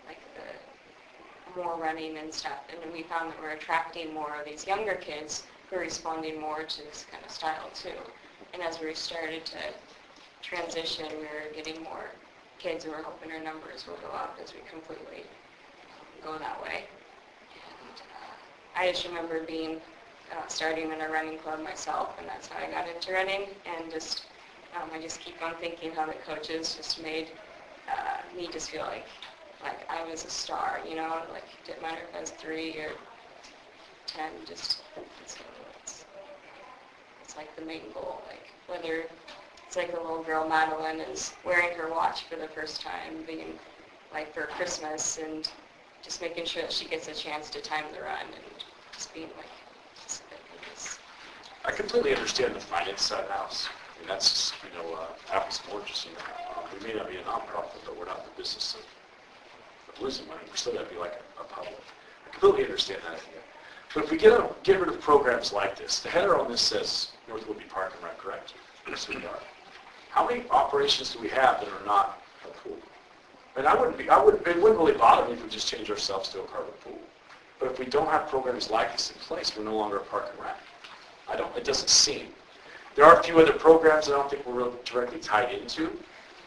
like the more running and stuff. And we found that we're attracting more of these younger kids who are responding more to this kind of style too. And as we started to transition, we were getting more kids and we're hoping our numbers will go up as we completely go that way. And I just remember being, starting in a running club myself, and that's how I got into running. And just, I just keep on thinking how the coaches just made me just feel like I was a star, you know, like it didn't matter if I was 3 or 10, just, it's like the main goal, like whether it's like the little girl Madeline is wearing her watch for the first time, being like for Christmas, and just making sure that she gets a chance to time the run, and just being like, I completely understand the finance side of the house. I mean, that's just, you know, apples and oranges, you know. We may not be a nonprofit, but we're not in the business of losing money. We're still got to be like a public. I completely understand that idea. But if we get rid of programs like this, the header on this says North Whitby Park and Rec, correct? Yes, we are. How many operations do we have that are not a pool? And it wouldn't really bother me if we just change ourselves to a carpet pool. But if we don't have programs like this in place, we're no longer a park and rec. It doesn't seem. There are a few other programs that I don't think we're really directly tied into.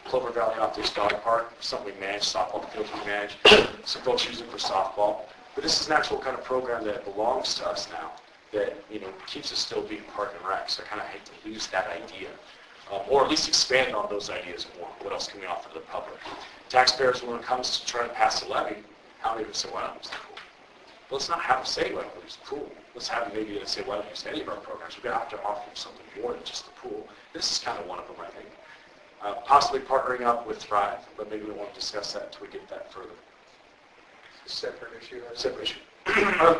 Clover Valley Optics Dog Park, something we manage, softball fields we manage, some folks use it for softball. But this is an actual kind of program that belongs to us now that, you know, keeps us still being park and rec. So I kind of hate to lose that idea. Or at least expand on those ideas more. What else can we offer to the public? Taxpayers, when it comes to trying to pass a levy, how many of us say, why don't we use the pool? Well, let's not have them say, why don't we use the pool? Let's have them maybe say, why don't we use any of our programs? We're going to have to offer them something more than just the pool. This is kind of one of them, I think. Possibly partnering up with Thrive, but maybe we won't discuss that until we get that further. Separate issue. Separate issue.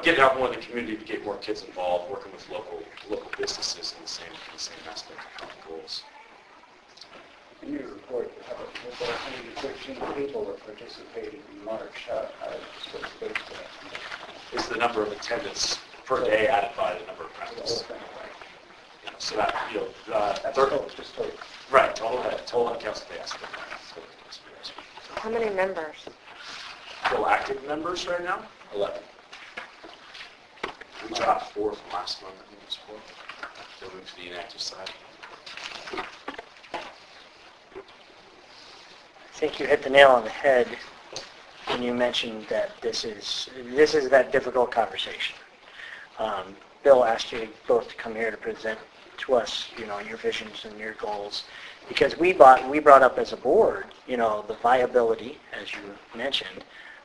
Getting out more in the community to get more kids involved, working with local businesses in the same aspect of common goals. In your report, you have about 113 people that participated in March. What's the base for that? Is the number of attendance per day added by the number of practices. Yeah, so that, you know, That's total, just total. Right, total accounts that they asked for. How many members? Total active members right now, 11. We dropped 4 from last month, I think it was 4. They'll move to the inactive side. I think you hit the nail on the head when you mentioned that this is that difficult conversation. Bill asked you both to come here to present to us, you know, your visions and your goals, because we brought up as a board, you know, the viability, as you mentioned,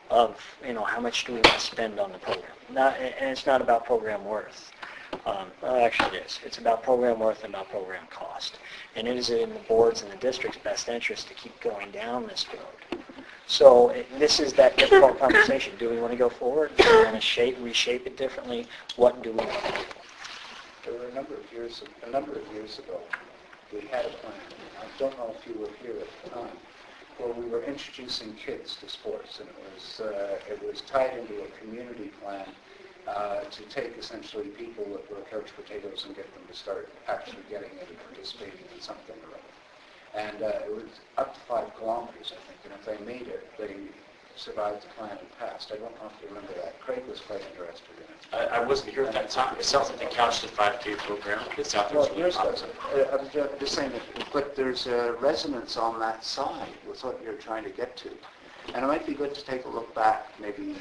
of, you know, how much do we want to spend on the program. And it's not about program worth. Well, actually it is. It's about program worth and about program cost. And it is in the board's and the district's best interest to keep going down this road. So this is that difficult conversation. Do we want to go forward? Do we want to reshape it differently? What do we want to do? There were a number of years ago, we had a plan. I don't know if you were here at the time, where we were introducing kids to sports, and it was tied into a community plan to take essentially people that were couch potatoes and get them to start actually getting in and participating in something or other. And it was up to 5 kilometers, I think, and if they made it, survived the plan and passed. I don't know if you remember that. Craig was quite interested in it. I wasn't here at that time. It sounds like the Couch to 5K program. It's out there. Well, It's really yours popular. doesn't. I was just saying that, but there's a resonance on that side with what you're trying to get to. And it might be good to take a look back, maybe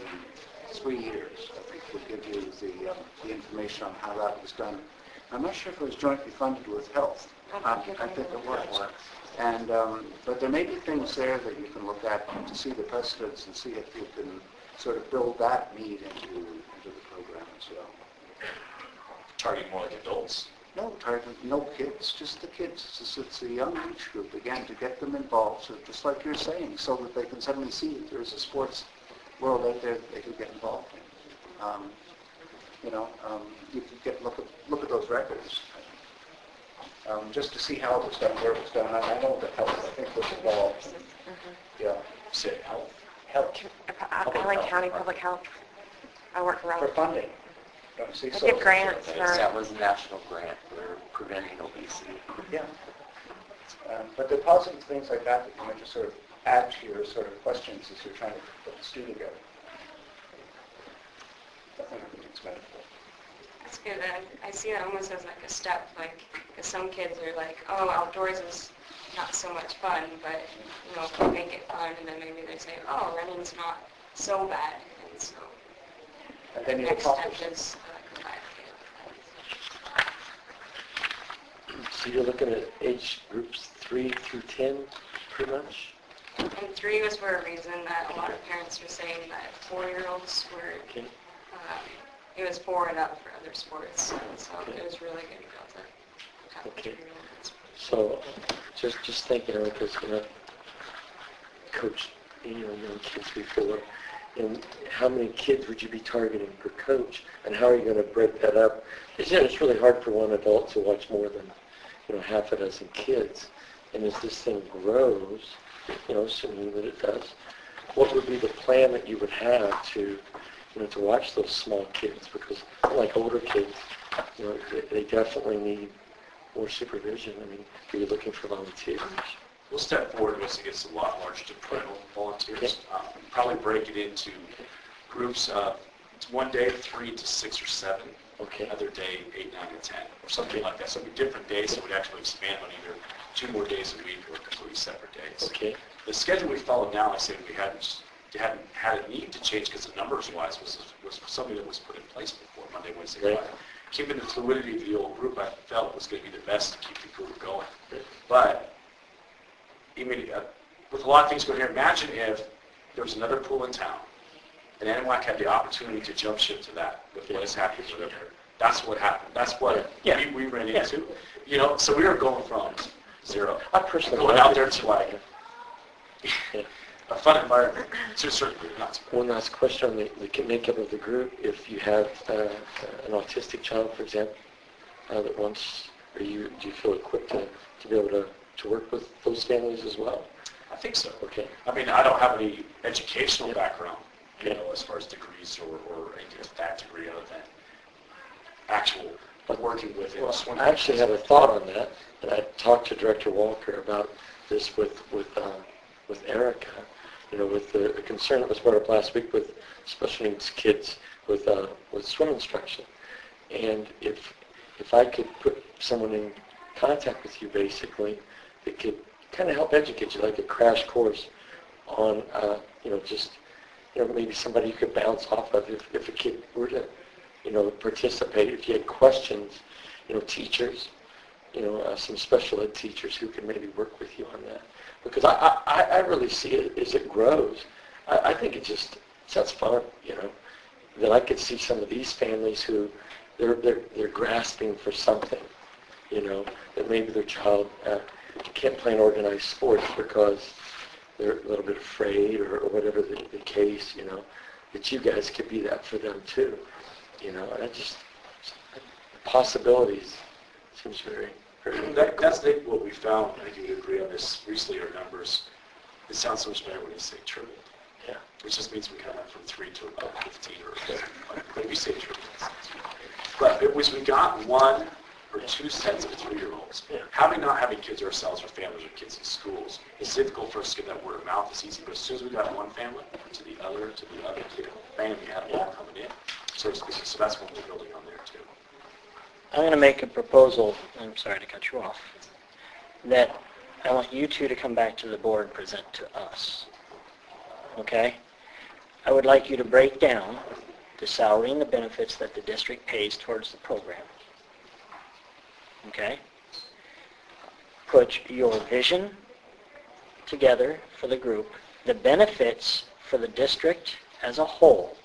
3 years, I think would give you the information on how that was done. I'm not sure if it was jointly funded with health. I think it was. And, but there may be things there that you can look at to see the precedents and see if you can sort of build that need into the program as well. Targeting more like adults. No, no kids, just the kids. It's a young age group, again, to get them involved, so just like you're saying, so that they can suddenly see that there's a sports world out there that they can get involved in. You could look at those records, just to see how it was done, where it was done. I know that health, I think, was involved. Yeah. Say health. Health. Allen County Public Health. I work for For funding. Don't you see? I So- give grants for, That was a national grant for preventing obesity. Yeah. But the positive things like that you might just sort of add to your sort of questions as you're trying to put the stew together. I think it's beneficial. That's good. I see it almost as like a step, like, 'cause some kids are like, oh, outdoors is not so much fun, but, if we make it fun, and then maybe they say, oh, running's not so bad, and so And then you next step accomplish it. is like a 5K. So you're looking at age groups 3 through 10, pretty much? And 3 was for a reason that a lot of parents were saying that 4-year-olds were, Okay. it was 4 and up for other sports, and so it was really good to go to Okay. 3-year-olds. So just thinking, because, coach, young kids before, and how many kids would you be targeting per coach, and how are you going to break that up? It's really hard for one adult to watch more than, half a dozen kids. And as this thing grows, assuming that it does, what would be the plan that you would have to watch those small kids? Because like older kids, they definitely need more supervision. I mean, are you looking for volunteers? We'll step forward once it gets a lot larger to parental volunteers. Probably break it into groups. It's one day 3 to 6 or 7. Okay. Other day 8, 9, and 10, or something like that. So it'd be different days that would actually expand on either 2 more days a week or completely separate days. Okay. The schedule we follow now, I say we hadn't had a need to change because the numbers-wise was something that was put in place before Monday, Wednesday, Right. Friday. Keeping the fluidity of the old group, I felt was going to be the best to keep the group going. But with a lot of things going here, imagine if there was another pool in town, and NWAC had the opportunity to jump ship to that with what is happening with it. That's what happened. That's what we ran into. So we were going from 0. I personally going out there to like a fun environment to a certain degree, not so bad. One last question on the makeup of the group. If you have an autistic child, for example, that wants, do you feel equipped to be able to work with those families as well? I think so. Okay. I mean, I don't have any educational background, as far as degrees or anything of that degree other than actual working with it. Well, I actually have a thought on that, and I talked to Director Walker about this with Erica, with the concern that was brought up last week with special needs kids with swim instruction. And if I could put someone in contact with you, basically, that could kind of help educate you, like a crash course on, maybe somebody you could bounce off of if a kid were to, participate. If you had questions, teachers, some special ed teachers who can maybe work with you on that. Because I really see it as it grows. I think it sounds fun, That I could see some of these families who they're grasping for something, that maybe their child can't play an organized sports because they're a little bit afraid or whatever the case, that you guys could be that for them too, And I just, possibilities seems very, very That's what we found. I think you would agree on this recently. Our numbers, it sounds so much better when you say triple. Yeah. Which just means we kind of went from 3 to about 15 or maybe say triple. But it was we got one for 2 sets of 3-year-olds. Having not having kids ourselves or families with kids in schools, it's difficult for us to get that word of mouth. It's easy, but as soon as we got one family to the other, bam, we had them all coming in. So that's what we're building on there too. I'm going to make a proposal, I'm sorry to cut you off, that I want you two to come back to the board and present to us. Okay? I would like you to break down the salary and the benefits that the district pays towards the program. Okay? Put your vision together for the group, the benefits for the district as a whole,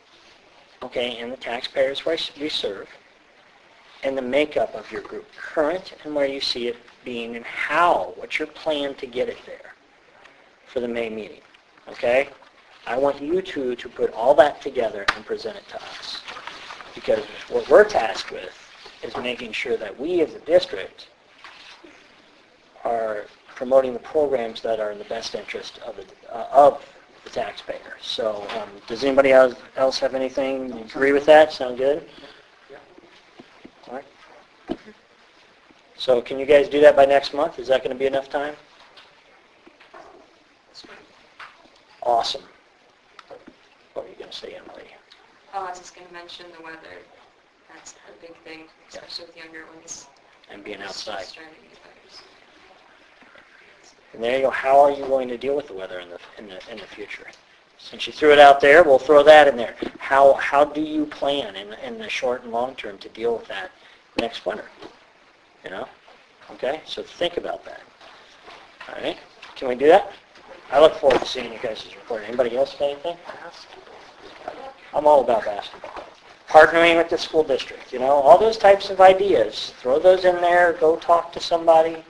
okay, and the taxpayers we serve, and the makeup of your group, current and where you see it being, and how, what's your plan to get it there for the May meeting, okay? I want you two to put all that together and present it to us, because what we're tasked with is making sure that we as a district are promoting the programs that are in the best interest of the taxpayer. So does anybody else have anything? Agree with that? Sound good? All right. So can you guys do that by next month? Is that going to be enough time? Awesome. What were you going to say, Emily? Oh, I was just going to mention the weather. That's a big thing, especially with younger ones. And being outside. Starting to get better. And there you go. How are you going to deal with the weather in the future? Since you threw it out there, we'll throw that in there. How do you plan in the short and long term to deal with that next winter? You know? Okay? So think about that. All right? Can we do that? I look forward to seeing you guys' report. Anybody else have anything? I'm all about basketball. Partnering with the school district, you know, all those types of ideas. Throw those in there. Go talk to somebody.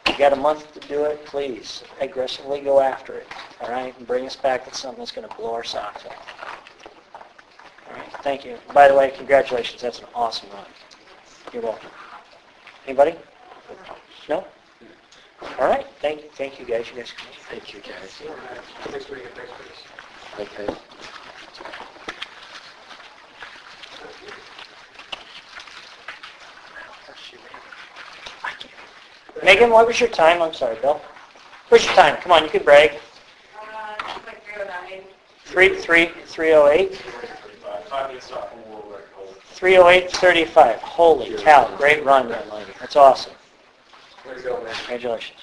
You got a month to do it. Please aggressively go after it. All right? And bring us back with something that's going to blow our socks off. All right? Thank you. By the way, congratulations. That's an awesome run. You're welcome. Anybody? No? All right. Thank you guys. You guys can. Thank you, guys. Thanks for being here. Thanks for this. Okay. Megan, what was your time? I'm sorry, Bill. What's your time? Come on, you can brag. It's like 309. 3:08? 5 minutes off from world record. 3:08:35. Holy cow! Great run, young lady. That's awesome. There you go, man. Congratulations.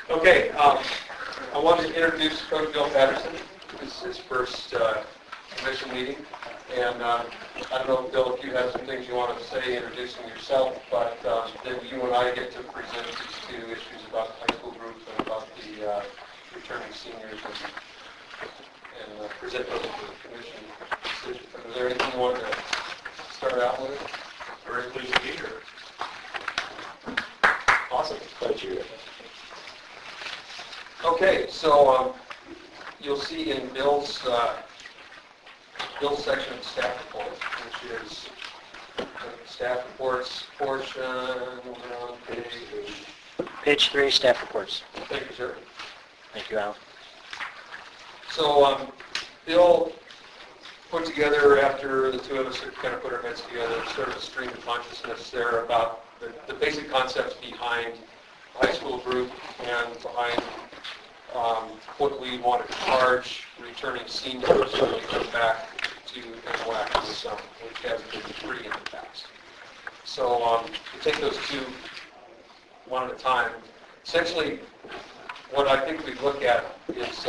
Okay, I wanted to introduce Coach Bill Patterson. This is his first commission meeting. And I don't know, Bill, if you have some things you want to say introducing yourself, but then you and I get to present these two issues about the high school groups and about the returning seniors and present those to the commission. Is there anything you want to start out with? Very pleased to be here. Awesome. Glad you're here. Okay, so you'll see in Bill's section of staff reports, which is the staff reports portion on Page 3, staff reports. Thank you, sir. Thank you, Al. So Bill put together, after the two of us had kind of put our heads together, sort of a stream of consciousness there about the basic concepts behind the high school group and behind what we want to charge returning seniors when they come back to NWAC in the summer, which has been free in the past. So to take those two one at a time, essentially what I think we look at is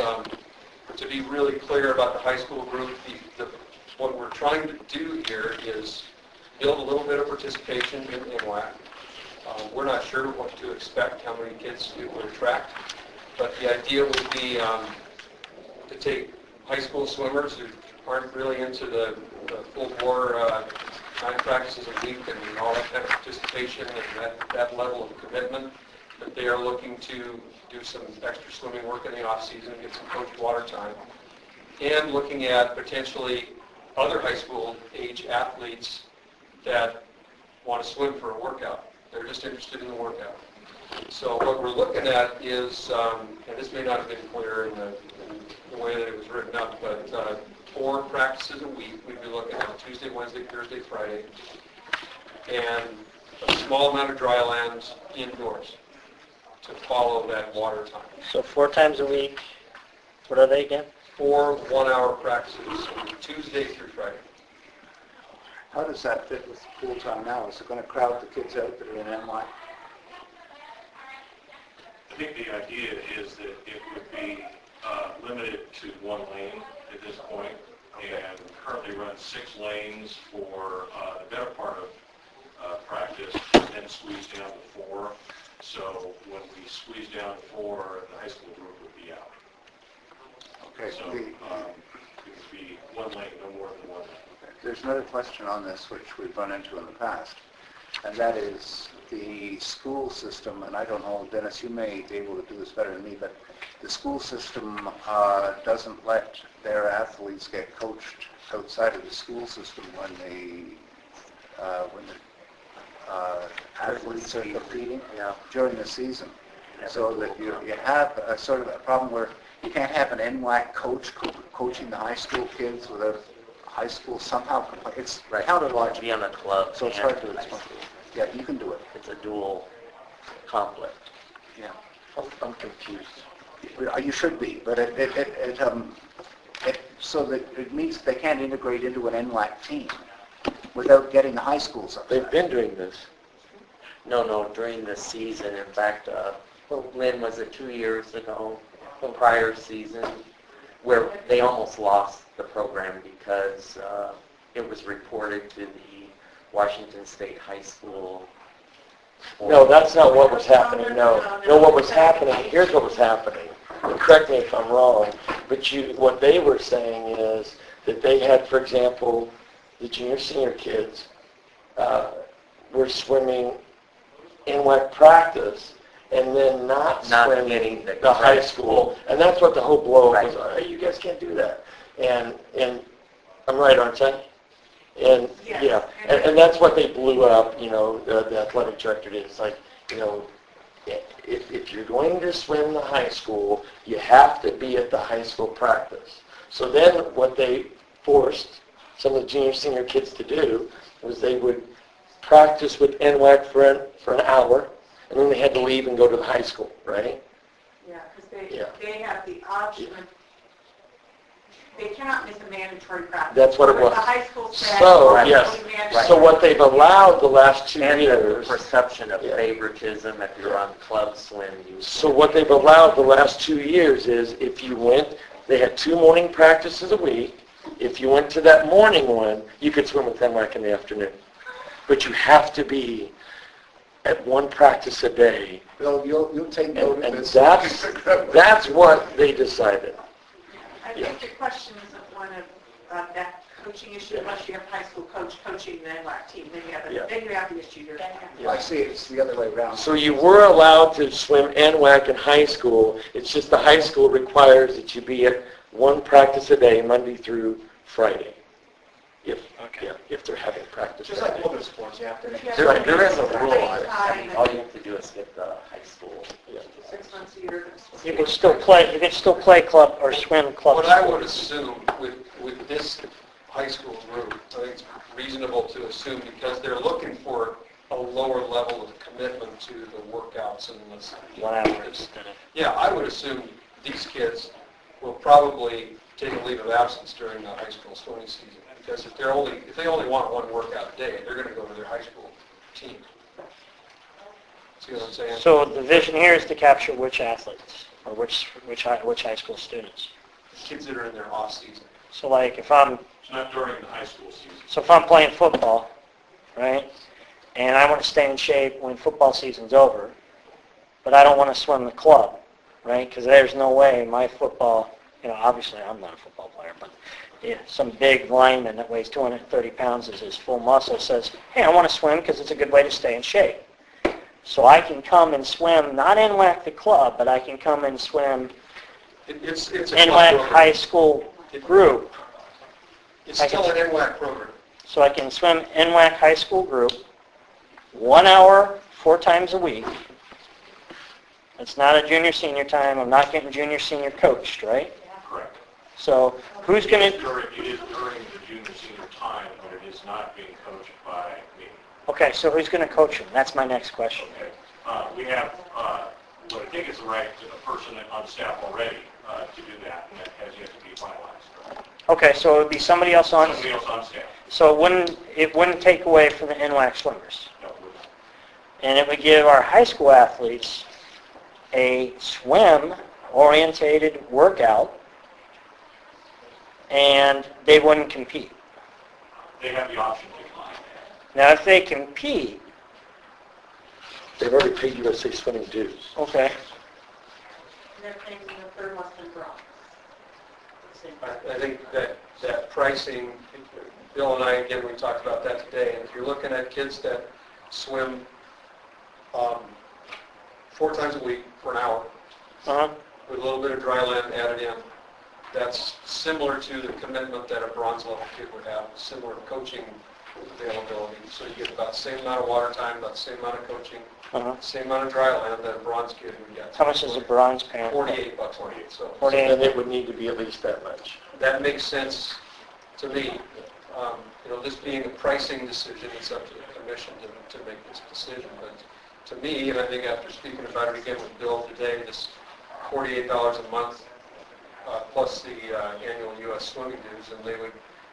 to be really clear about the high school group. What we're trying to do here is build a little bit of participation in NWAC. We're not sure what to expect, how many kids it would attract, but the idea would be to take high school swimmers who aren't really into the full bore 9 practices a week and all that kind of participation and that level of commitment, that they are looking to do some extra swimming work in the off season, get some coach water time, and looking at potentially other high school age athletes that want to swim for a workout. They're just interested in the workout. So what we're looking at is, and this may not have been clear in the the way that it was written up, but 4 practices a week. We'd be looking at Tuesday, Wednesday, Thursday, Friday, and a small amount of dry lands indoors to follow that water time. So 4 times a week, what are they again? 4 one-hour practices, Tuesday through Friday. How does that fit with pool time now? Is it going to crowd the kids out that are in NY? I think the idea is that it would be limited to 1 lane at this point, and currently run 6 lanes for the better part of practice, and then squeeze down to 4. So when we squeeze down to 4, the high school group would be out. Okay, So it would be 1 lane, no more than 1 lane. there's another question on this which we've run into in the past, and that is the school system, and I don't know, Dennis, you may be able to do this better than me, but the school system doesn't let their athletes get coached outside of the school system when the athletes are competing during the season. So that you have a sort of a problem where you can't have an NWAC coach coaching the high school kids without high school somehow. It's counterlogical. Be on the club. So it's and hard to high explain. school. Yeah, you can do it. It's a dual conflict. Yeah. I'm confused. You should be, but so that it means they can't integrate into an NWAC team without getting the high schools up. They've been doing this. No, during the season. In fact, Lynn, was it 2 years ago, prior season, where they almost lost the program because it was reported to the Washington State High School. No, that's not what was happening. No, what was happening, here's what was happening. And correct me if I'm wrong, but what they were saying is that they had, for example, the junior, senior kids were swimming NWAC practice and then not swimming getting the high school. And that's what the whole blow was. Right. Hey, you guys can't do that. And I'm right, aren't I? And Yes. yeah, and that's what they blew up, the athletic director did. It's like, if you're going to swim the high school, you have to be at the high school practice. So then what they forced some of the junior, senior kids to do was they would practice with NWAC for an hour, and then they had to leave and go to the high school, right? Yeah, because they have the option of, they cannot miss a mandatory practice. That's what it was. The high school staff. So, are yes. totally mandatory. So what they've allowed the last 2 And the years, perception of favoritism if you're on club swim. so what they've allowed the last 2 years is if you went, they had 2 morning practices a week. If you went to that morning one, you could swim with NWAC in the afternoon. But you have to be at 1 practice a day. Bill, you'll take note of And this. that's what they decided. I think the question is one of that coaching issue, unless you have high school coach coaching the NWAC team, then you have the issue here. I see it's the other way around. So you were allowed to swim NWAC in high school. It's just the high school requires that you be at 1 practice a day, Monday through Friday, if they're having practice. Just like other sports, you have to. There is a rule on it. All you have to do is get the high school. 6 months a year. You can still play club or swim club. What I would assume with this high school group, I think it's reasonable to assume because they're looking for a lower level of commitment to the workouts and the 1 hour instead of. Yeah, I would assume these kids will probably take a leave of absence during the high school swimming season because if they only want 1 workout a day, they're going to go to their high school team. See what I'm saying? So the vision here is to capture which athletes or which high school students. Kids that are in their off season. So like if I'm It's not during the high school season. So if I'm playing football, right, and I want to stay in shape when football season's over, but I don't want to swim the club, right, because there's no way my football, obviously I'm not a football player, but some big lineman that weighs 230 pounds is his full muscle says, hey, I want to swim because it's a good way to stay in shape. So I can come and swim, not NWAC the club, but I can come and swim It's a club NWAC program. high school group. It's still an NWAC program. So I can swim NWAC high school group, 1 hour, 4 times a week. It's not a junior-senior time. I'm not getting junior-senior coached, right? Correct. So who's going to, It is during the junior, senior time, but it is not being coached by me. okay, so who's going to coach them? That's my next question. Okay. We have, what I think is the right person on staff already to do that, and that has yet to be finalized. Okay, so it would be somebody else on, Somebody else on staff. so it wouldn't take away from the NWAC swimmers. No, it would not. And it would give our high school athletes a swim-orientated workout, and they wouldn't compete. They have the option to decline. Now, if they compete, They've already paid USA Swimming dues. okay, They're paying the third Western Bronx. I think that pricing, Bill and I, again, we talked about that today, and if you're looking at kids that swim 4 times a week for an hour, uh-huh, with a little bit of dry land added in, that's similar to the commitment that a bronze level kid would have, similar coaching availability. So you get about the same amount of water time, about the same amount of coaching, uh-huh. same amount of dry land that a bronze kid would get. How much is a bronze parent? $48, 48. So 48. And it would need to be at least that much. that makes sense to me. This being a pricing decision, it's up to the commission to make this decision. But to me, and I think after speaking about it again with Bill today, this $48 a month plus the annual U.S. swimming dues, and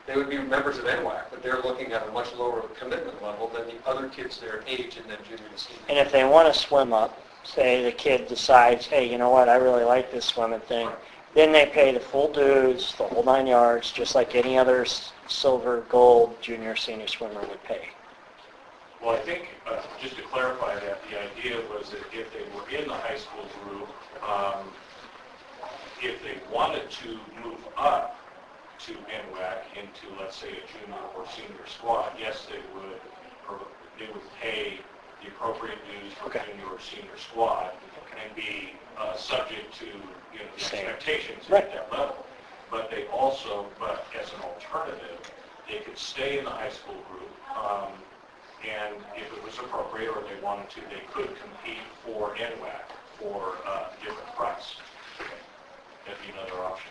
they would be members of NWAC, but they're looking at a much lower commitment level than the other kids their age in that junior and senior. And if they want to swim up, say the kid decides, hey, you know what, I really like this swimming thing, then they pay the full dues, the whole 9 yards, just like any other silver, gold, junior, senior swimmer would pay. Well, I think, just to clarify that, the idea was that if they were in the high school group, if they wanted to move up to NWAC into, let's say, a junior or senior squad, yes, they would pay the appropriate dues for Okay. junior or senior squad and be subject to the Same. expectations Right. at that level. But they also, but as an alternative, they could stay in the high school group, and if it was appropriate or they wanted to, they could compete for NWAC for a different price. That'd be another option.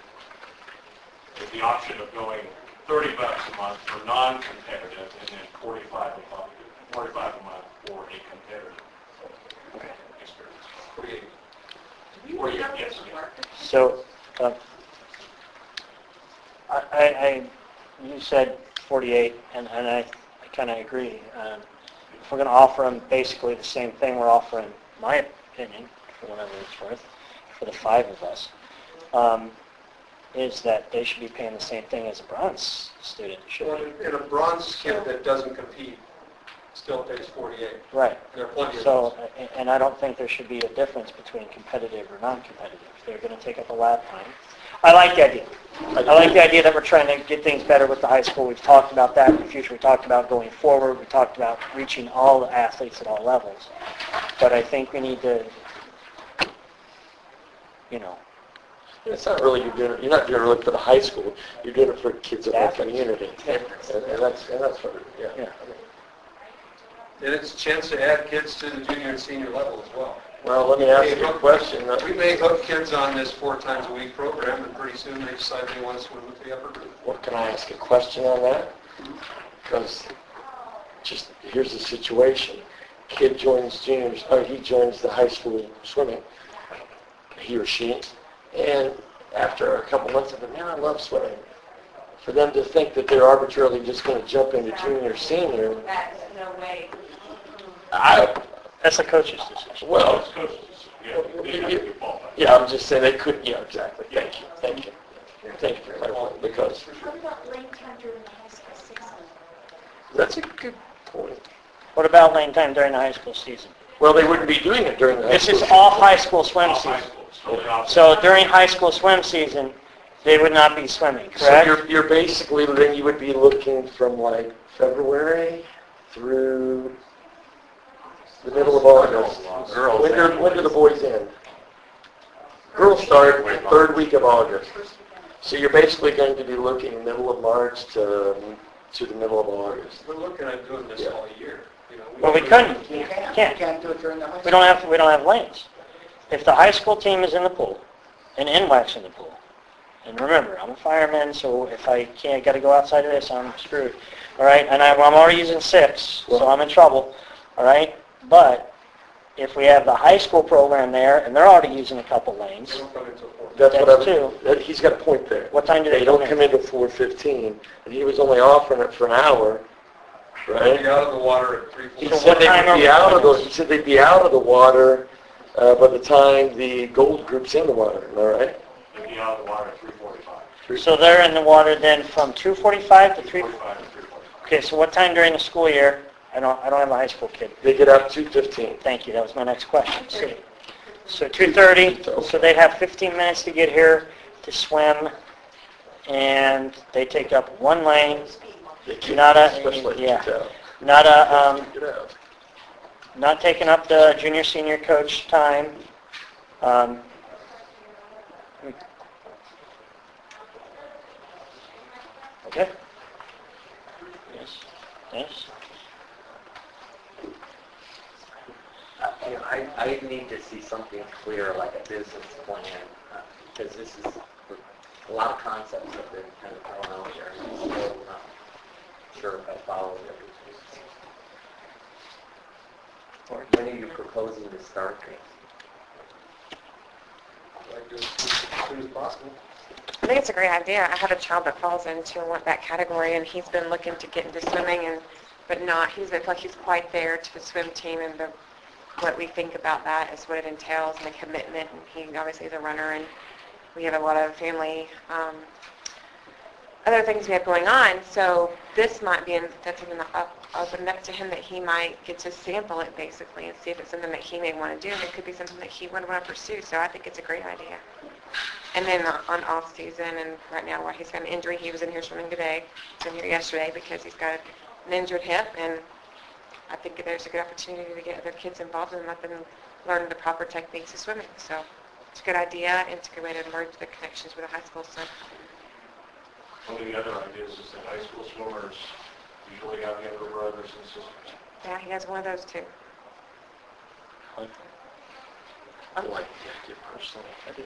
There's the option of going $30 a month for non-competitive and then $45 a month for a competitive experience. 48, yes. So, you said 48, and I kind of agree. If we're going to offer them basically the same thing we're offering, my opinion, for whatever it's worth, for the 5 of us, is that they should be paying the same thing as a bronze student should Well, be. and a bronze kid that doesn't compete still pays 48. Right. There are plenty of So, and I don't think there should be a difference between competitive or non-competitive. They're going to take up a lap time. I like the idea. I like the idea that we're trying to get things better with the high school. We've talked about that in the future. We talked about going forward. We talked about reaching all the athletes at all levels. But I think we need to, It's not really you're not doing it really for the high school. You're doing it for kids in our community, and that's what Yeah. And it's a chance to add kids to the junior and senior level as well. Well, let me ask you a question. We may hook kids on this 4 times a week program, and pretty soon they decide they want to swim with the upper group. What, can I ask a question on that? Because just here's the situation. Kid joins juniors, or he joins the high school swimming, he or she, and after a couple months of it, man, I love swimming. For them to think that they're arbitrarily just going to jump into junior or senior, That is no way. that's a coach's decision. well, Yeah, yeah, I'm just saying they couldn't, yeah, exactly. Thank you for clarifying, because What about lane time during the high school season? that's a good point. What about lane time during the high school season? Well, they wouldn't be doing it during the high This school is season. off high school swim off high season. school, it's totally off. So during high school swim season, they would not be swimming, So correct? you're basically, then you would be looking from like February through the middle of August. Girls. When do the boys end? Girls start the 3rd week of August. So you're basically going to be looking middle of March to the middle of August. We're looking at doing this all year. Well, we couldn't. We can't. do it during the high We don't have lanes. If the high school team is in the pool, and NWAC's in the pool, And remember, I'm a fireman, so if I can't, got to go outside of this, I'm screwed. All right, and I'm already using 6, so I'm in trouble. All right, but if we have the high school program there, and they're already using a couple lanes, That's what That's he's got a point there. what time do They they don't come come in? in till 4:15, and he was only offering it for an hour, They'll right? be out of the water at 3:40. He So said what time they are would we be out of coming he said they'd be out of the water by the time the gold group's in the water, am I right? They'd be out of the water at 3:45. So they're in the water then from 2:45 to 3. 3:45 to 3:45. Okay, so what time during the school year? I don't have a high school kid. They get out 2:15. Thank you, that was my next question. So 2:30, so they'd have 15 minutes to get here to swim, and they take up one lane, They keep, Not a- especially yeah. at 2:00. not Get out. not taking up the junior senior coach time. Okay. Yes. Yes. I need to see something clear, like a business plan, because this is, a lot of concepts have been kind of thrown out there, and I'm still not sure if I followed everything. When are you proposing to start things? Like as soon as possible. I think it's a great idea. I have a child that falls into that category, and he's been looking to get into swimming, but not. He doesn't feel like he's quite there to the swim team, and what we think about that is what it entails and the commitment. And he obviously is a runner, and we have a lot of family other things we have going on. So this might be that's open up to him that he might get to sample it basically and see if it's something that he may want to do. And it could be something that he would want to pursue. So I think it's a great idea. And then on off season, and right now while he's got an injury, he was in here swimming today. He was in here yesterday because he's got an injured hip, and I think there's a good opportunity to get other kids involved and let them learn the proper techniques of swimming. So it's a good idea, and it's a good way to merge the connections with the high school. So One of the other ideas is that high school swimmers usually have younger brothers and sisters. yeah, he has one of those too. I like the idea personally. I do.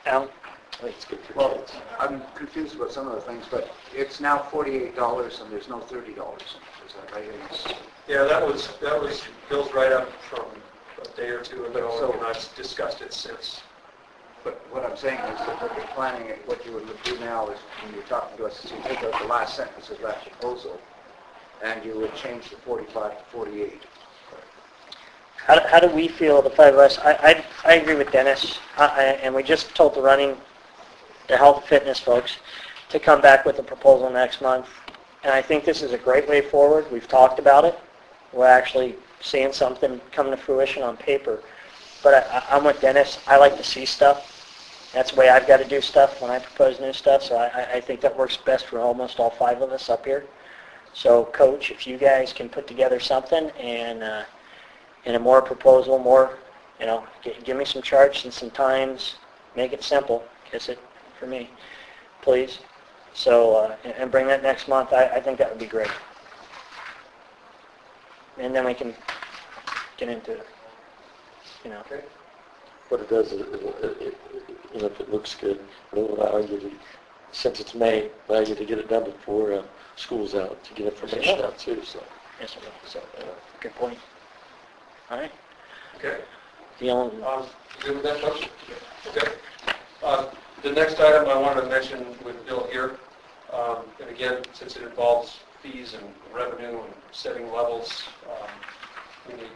Al? I think it's good for Well, kids. I'm confused about some of the things, but it's now $48 and there's no $30. Is that right? It's- Yeah, that was Bill's write-up from a day or two ago, So- and I've discussed it since. But what I'm saying is that what you're planning, what you would do now is, when you're talking to us, is you take out the last sentence of that proposal, and you would change the 45 to 48. How do we feel, the five of us? I agree with Dennis, and we just told the health fitness folks to come back with a proposal next month. And I think this is a great way forward. We've talked about it. We're actually seeing something come to fruition on paper. But I'm with Dennis. I like to see stuff. That's the way I've got to do stuff when I propose new stuff. So I think that works best for almost all five of us up here. So, Coach, if you guys can put together something and a more proposal, more, give me some charts and some times, make it simple, kiss it for me, please. So, and bring that next month. I think that would be great. And then we can get into it. Okay. What it does is, if it looks good, it'll allow you to, since it's May, allow you to get it done before school's out, to get information out too, so. Yes, it will. So, good point. All right. Okay. The only, Good with that, folks? Okay. The next item I wanted to mention with Bill here, and again, since it involves fees and revenue and setting levels, we need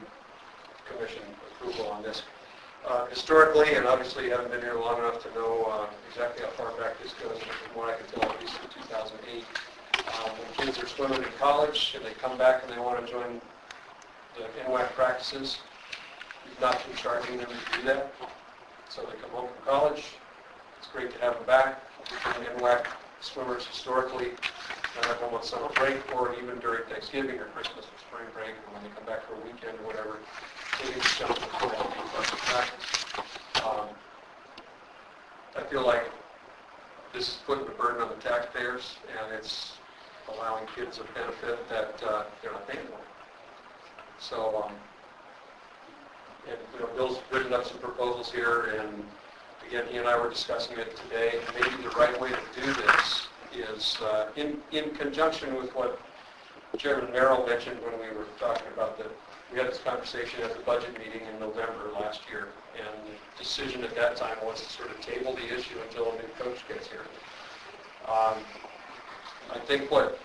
commission approval on this. Historically, and obviously you haven't been here long enough to know exactly how far back this goes, but from what I can tell, at least in 2008, when kids are swimming in college and they come back and they want to join the NWAC practices, we've not been charging them to do that. So they come home from college, it's great to have them back. And NWAC swimmers historically have home on summer break or even during Thanksgiving or Christmas or spring break, and when they come back for a weekend or whatever, they get to jump in the pool and do practice. I feel like this is putting a burden on the taxpayers, and it's allowing kids a benefit that they're not paying for. So, and Bill's written up some proposals here, and again, he and I were discussing it today, maybe the right way to do this is in conjunction with what Chairman Merrill mentioned when we were talking about we had this conversation at the budget meeting in November last year, and the decision at that time was to sort of table the issue until a new coach gets here. I think what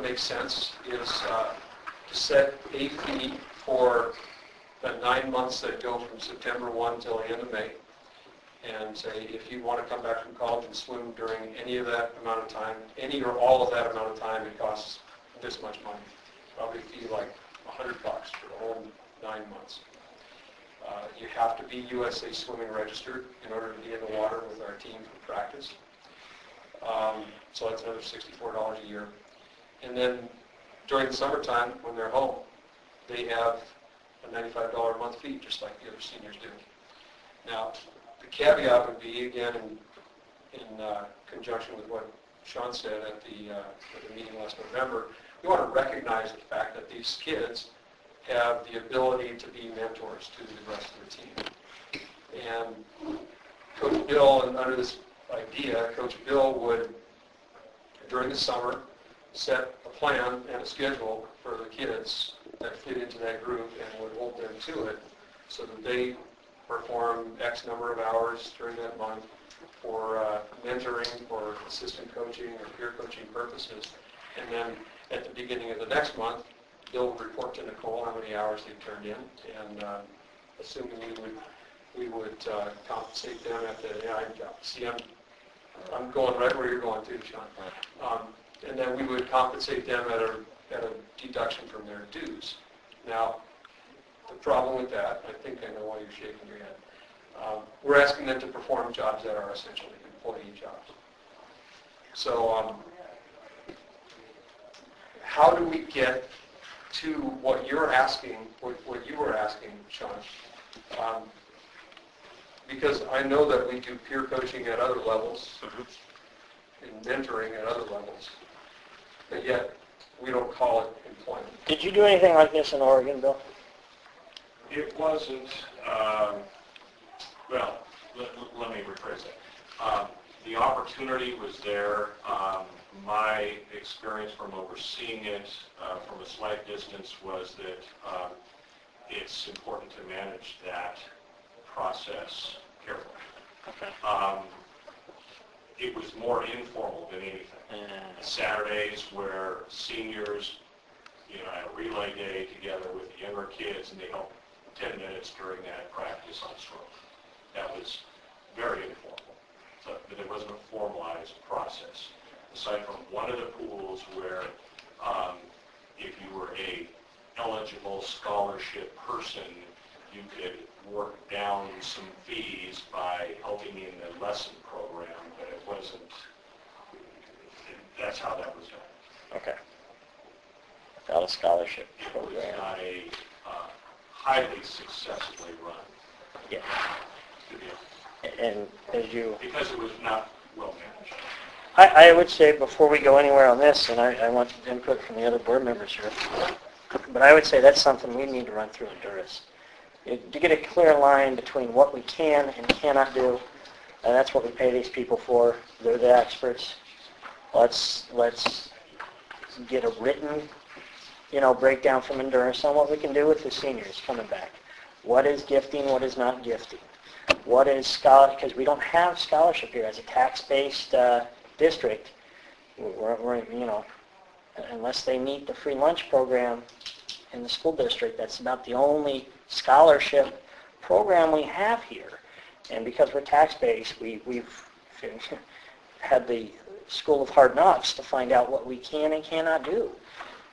makes sense is to set a fee for the 9 months that go from September 1 till the end of May, and say if you want to come back from college and swim during any of that amount of time, any or all of that amount of time, it costs this much money. Probably a fee like $100 for the whole 9 months. You have to be USA Swimming registered in order to be in the water with our team for practice. So that's another $64 a year. And then during the summertime, when they're home, they have a $95 a month fee, just like the other seniors do. Now, the caveat would be, again, in conjunction with what Sean said at the meeting last November, we want to recognize the fact that these kids have the ability to be mentors to the rest of the team. And Coach Bill, and under this idea, Coach Bill would, during the summer, set a plan and a schedule for the kids that fit into that group and would hold them to it so that they perform X number of hours during that month for mentoring, for assistant coaching or peer coaching purposes. And then at the beginning of the next month, Bill would report to Nicole how many hours they turned in, and assuming we would compensate them at the, I'm going right where you're going too, Sean. And then we would compensate them at a deduction from their dues. Now, the problem with that, I think I know why you're shaking your head, we're asking them to perform jobs that are essentially employee jobs. So how do we get to what you're asking, what you were asking, Sean? Because I know that we do peer coaching at other levels and mentoring at other levels, but yet we don't call it employment. Did you do anything like this in Oregon, Bill? It wasn't, well, let me rephrase that. The opportunity was there. My experience from overseeing it from a slight distance was that it's important to manage that process carefully. Okay. It was more informal than anything. Saturdays where seniors, had a relay day together with the younger kids, and they helped 10 minutes during that practice on stroke. That was very informal, but it wasn't a formalized process. Aside from one of the pools where if you were a eligible scholarship person, you could work down some fees by helping in the lesson program, but it wasn't, that's how that was done. Okay. Without a scholarship It program. was not a highly successfully run. Yeah. To be- And as you... Because it was not well managed. I would say before we go anywhere on this, and I want input from the other board members here, but I would say that's something we need to run through Honduras. To get a clear line between what we can and cannot do, and that's what we pay these people for. They're the experts. Let's get a written, breakdown from Honduras on what we can do with the seniors coming back. What is gifting? What is not gifting? What is scholarship? Because we don't have scholarship here as a tax-based district. We're unless they meet the free lunch program in the school district, that's about the only scholarship program we have here. And because we're tax-based, we've had the school of hard knocks to find out what we can and cannot do.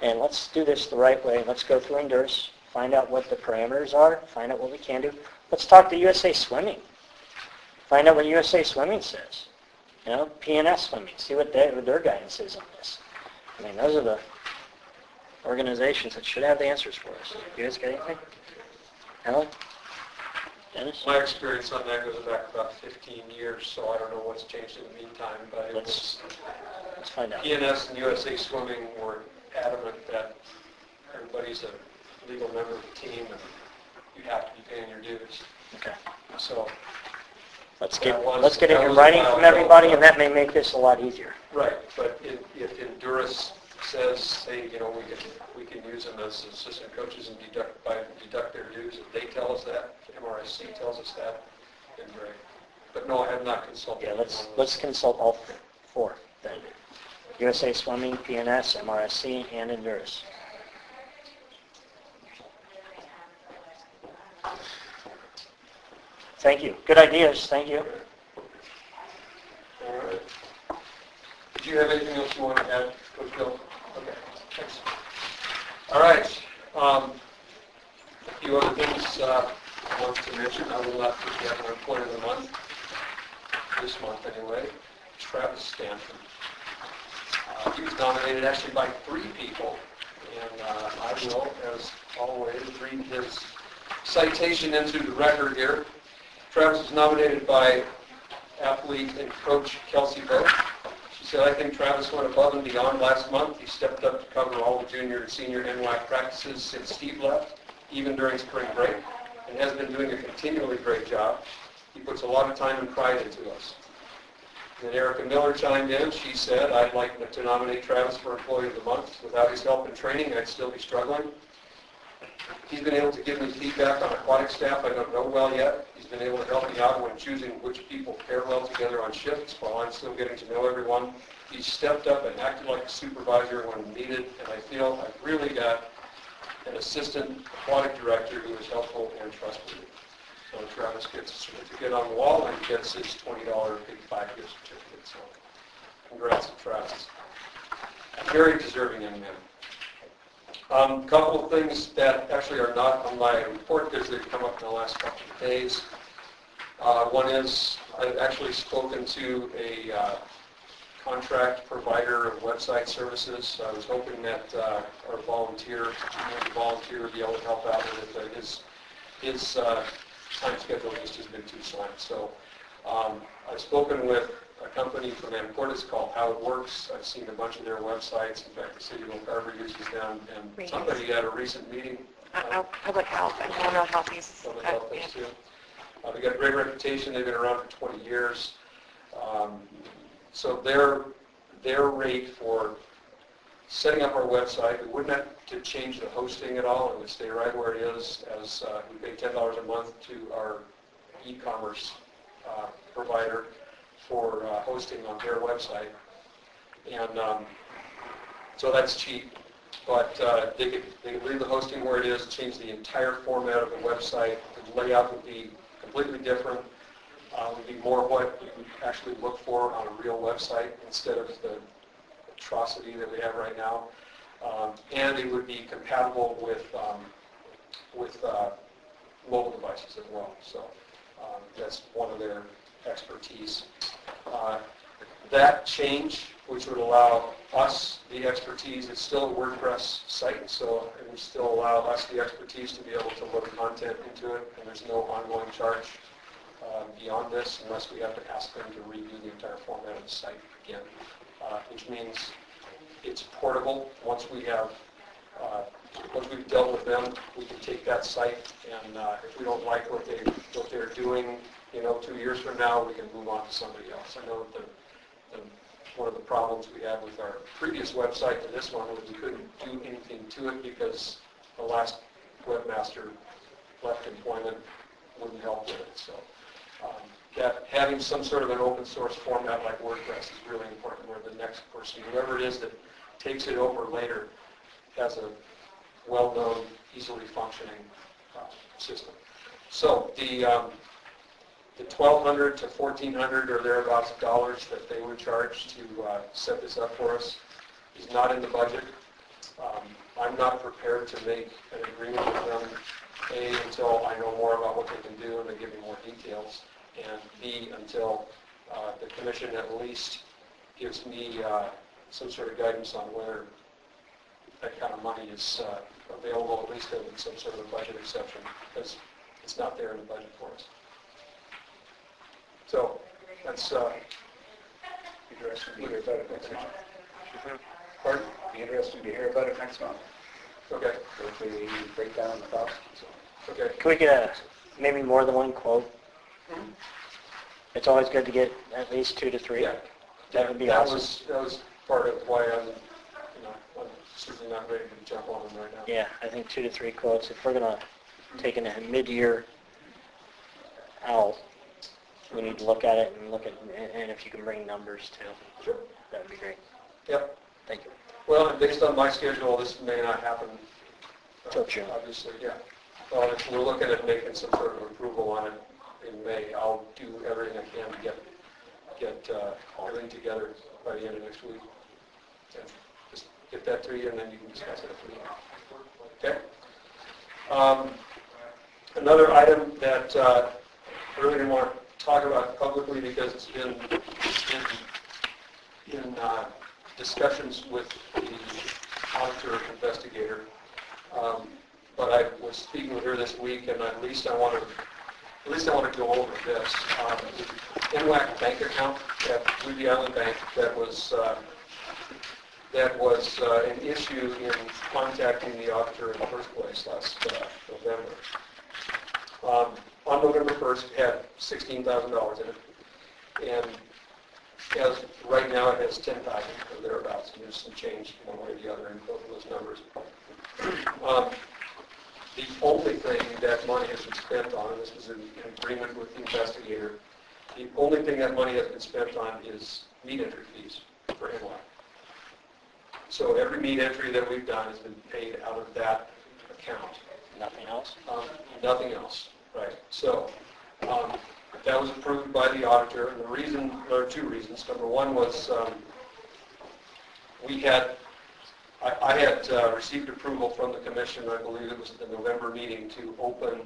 And let's do this the right way. Let's go through Honduras, find out what the parameters are, find out what we can do. Let's talk to USA Swimming. Find out what USA Swimming says. PNS Swimming. See what their guidance is on this. I mean, those are the organizations that should have the answers for us. You guys got anything? Alan? Dennis? My experience on that goes back about 15 years, so I don't know what's changed in the meantime, but Let's find out. PNS and USA Swimming were adamant that everybody's a legal member of the team and you have to be paying your dues. Okay. So Let's get That was- let's get it that in was a writing file from everybody, held and that may make this a lot easier. Right, but if Honduras says, hey, we can use them as assistant coaches and deduct their dues, if they tell us that, if MRSC tells us that, then great. But no, I have not consulted. Yeah, let's consult all four then. USA Swimming, PNS, MRSC, and Honduras. Thank you. Good ideas. Thank you. All right. Do you have anything else you want to add, Coach Bill? Okay, thanks. All right. A few other things I want to mention. I will not forget our employee of the month, this month anyway, Travis Stanford. He was nominated actually by 3 people, and I will, as always, read his citation into the record here. Travis was nominated by athlete and coach Kelsey Boat. She said, I think Travis went above and beyond last month. He stepped up to cover all the junior and senior NWAC practices since Steve left, even during spring break, and has been doing a continually great job. He puts a lot of time and pride into us. Then Erica Miller chimed in. She said, I'd like to nominate Travis for Employee of the Month. Without his help and training, I'd still be struggling. He's been able to give me feedback on aquatic staff I don't know well yet. He's been able to help me out when choosing which people pair well together on shifts while I'm still getting to know everyone. He's stepped up and acted like a supervisor when needed, and I feel I've really got an assistant aquatic director who is helpful and trustworthy. So Travis gets a certificate on the wall and gets his $20 big 5-year certificate. So congrats to Travis. Very deserving young man. A couple of things that actually are not on my report because they've come up in the last couple of days. One is I've actually spoken to a contract provider of website services. I was hoping that our volunteer would be able to help out with it. His time schedule just has been too slammed. So I've spoken with a company from Anacortes called How It Works. I've seen a bunch of their websites. In fact, the city of Oak Harbor uses them, and somebody at a recent meeting. Public health and mental health use. Public health things too. They've got a great reputation. They've been around for 20 years. So their rate for setting up our website, we wouldn't have to change the hosting at all. It would stay right where it is, as we pay $10 a month to our e-commerce provider for hosting on their website. And so that's cheap. But they could leave the hosting where it is, change the entire format of the website. The layout would be completely different. It would be more what you would actually look for on a real website instead of the atrocity that we have right now. And it would be compatible with mobile devices as well. So that's one of their expertise. That change, which would allow us the expertise, it's still a WordPress site, so it would still allow us the expertise to be able to load content into it, and there's no ongoing charge beyond this unless we have to ask them to redo the entire format of the site again, which means it's portable. Once we've dealt with them, we can take that site, and if we don't like what they're doing, 2 years from now, we can move on to somebody else. I know that one of the problems we had with our previous website to this one was we couldn't do anything to it because the last webmaster left employment, wouldn't help with it. So that having some sort of an open source format like WordPress is really important, where the next person, whoever it is that takes it over later, has a well-known, easily functioning system. So the $1,200 to $1,400 or thereabouts dollars that they would charge to set this up for us is not in the budget. I'm not prepared to make an agreement with them, A, until I know more about what they can do and they give me more details, and B, until the commission at least gives me some sort of guidance on whether that kind of money is available, at least in some sort of a budget exception, because it's not there in the budget for us. So that's Interesting to hear about it next month. Pardon? Be interesting to hear about it next month. Okay. If we break down the cost. Okay. Can we get maybe more than one quote? It's always good to get at least 2 to 3. Yeah. That would be That awesome. was part of why I'm certainly not ready to jump on them right now. Yeah, I think 2 to 3 quotes. If we're going to take a mid-year out, we need to look at it and if you can bring numbers too. Sure. That would be great. Yep. Thank you. Well, and based on my schedule, this may not happen. Till June. Obviously, yeah. Well, if we're looking at making some sort of approval on it in May, I'll do everything I can to get everything together by the end of next week. And just get that to you, and then you can discuss it if we need. Okay? Another item that I really didn't want to talk about publicly because it's been in discussions with the auditor investigator. But I was speaking with her this week, and at least I want to go over this. NWAC bank account at Ruby Island Bank that was an issue in contacting the auditor in the first place last November. On November 1st, it had $16,000 in it, and as right now it has $10,000 or thereabouts, and there's some change one way or the other in both of those numbers. The only thing that money has been spent on, and this was in agreement with the investigator, the only thing that money has been spent on is meat entry fees for NWAC. So every meat entry that we've done has been paid out of that account. Nothing else? Nothing else, right. So that was approved by the auditor, and there are 2 reasons. Number one was I had received approval from the commission, I believe it was at the November meeting, to open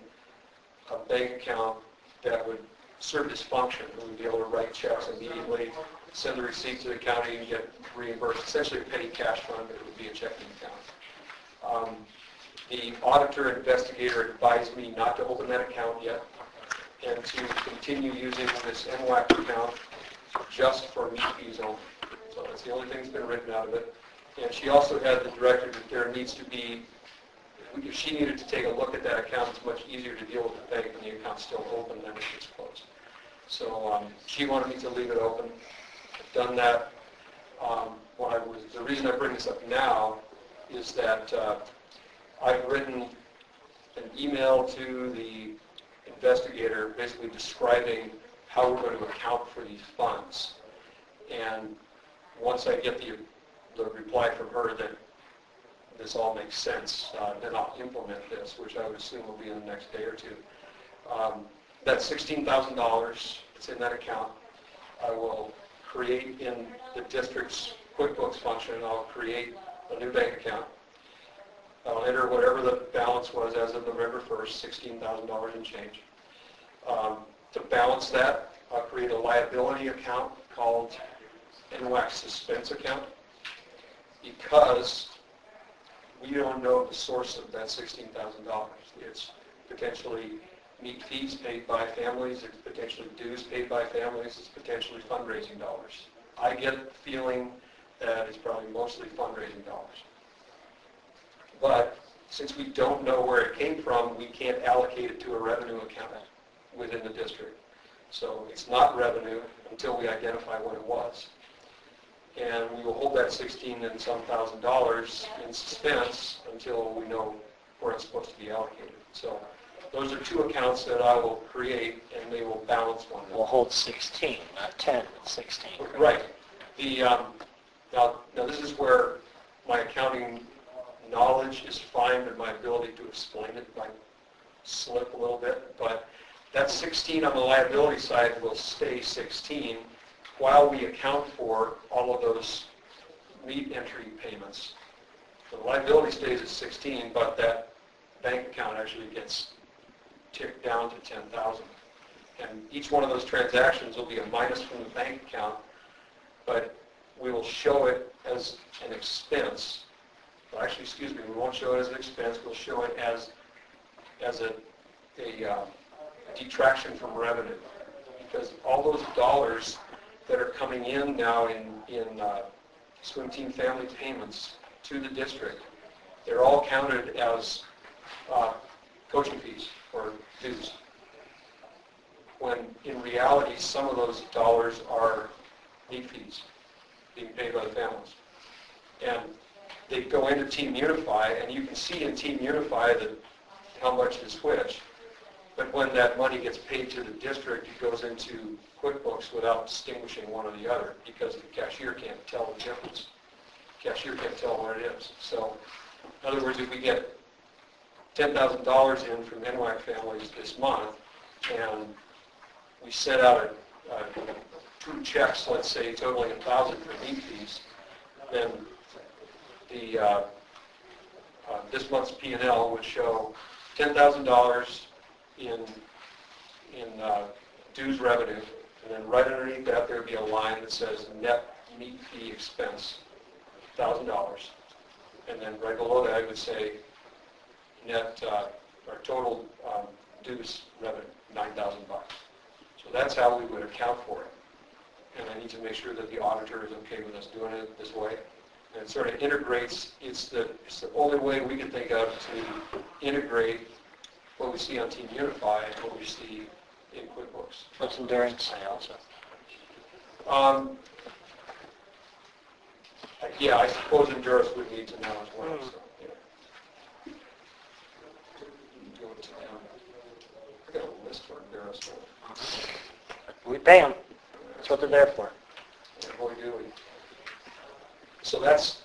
a bank account that would serve this function. We would be able to write checks immediately, send the receipt to the county, and get reimbursed. Essentially a petty cash fund, but it would be a checking account. The auditor investigator advised me not to open that account yet and to continue using this NWAC account just for meat fees only. So that's the only thing that's been written out of it. And she also had the directive that there needs to be, if she needed to take a look at that account, it's much easier to deal with the bank when the account's still open than if it's closed. So she wanted me to leave it open. I've done that. The reason I bring this up now is that I've written an email to the investigator basically describing how we're going to account for these funds. And once I get the reply from her that this all makes sense, then I'll implement this, which I would assume will be in the next day or 2. That's $16,000. It's in that account. I will create in the district's QuickBooks function, I'll create a new bank account. I'll enter whatever the balance was as of November 1st, $16,000 and change. To balance that, I'll create a liability account called NWAC suspense account, because we don't know the source of that $16,000. It's potentially meat fees paid by families, it's potentially dues paid by families, it's potentially fundraising dollars. I get the feeling that it's probably mostly fundraising dollars. But since we don't know where it came from, we can't allocate it to a revenue account within the district. So it's not revenue until we identify what it was. And we will hold that $16,000 and some thousand in suspense until we know where it's supposed to be allocated. So those are 2 accounts that I will create, and they will balance one another. We'll hold 16, not 10, but 16. Right. Now this is where my accounting knowledge is fine, but my ability to explain it might slip a little bit. But that 16 on the liability side will stay 16 while we account for all of those meat entry payments. The liability stays at 16, but that bank account actually gets ticked down to 10,000. And each one of those transactions will be a minus from the bank account, but we will show it as an expense. Well, actually, excuse me, we won't show it as an expense. We'll show it as a detraction from revenue, because all those dollars that are coming in now in swim team family payments to the district, they're all counted as coaching fees or dues. when in reality, some of those dollars are meat fees being paid by the families. And they go into Team Unify, and you can see in Team Unify that how much is which. But when that money gets paid to the district, it goes into QuickBooks without distinguishing one or the other because the cashier can't tell the difference. Cashier can't tell what it is. So, in other words, if we get $10,000 in from NWAC families this month, and we send out two checks, let's say totaling $1,000 for meat fees, then the this month's P&L would show $10,000 in dues revenue, and then right underneath that there would be a line that says net meat fee expense, $1,000, and then right below that it would say net or total dues revenue, $9,000. So that's how we would account for it. And I need to make sure that the auditor is okay with us doing it this way. And it sort of integrates, it's the only way we can think of to integrate what we see on Team Unify and what we see in QuickBooks. What's endurance also? Yeah, I suppose Endurance would need to know as well. So, yeah. Go to, I got a list for Endurance. We pay them. That's what they're there for. Yeah, boy, do we. So that's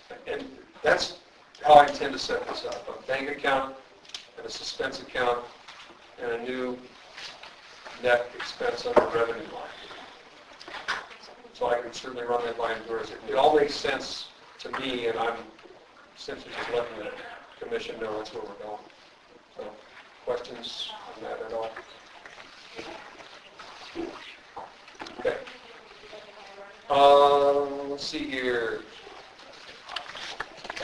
how I intend to set this up. A bank account and a suspense account and a new net expense under revenue line. So I can certainly run that by Endurance. It all makes sense to me, and I'm simply just letting the commission know that's where we're going. So, questions on that at all? Okay. Let's see here.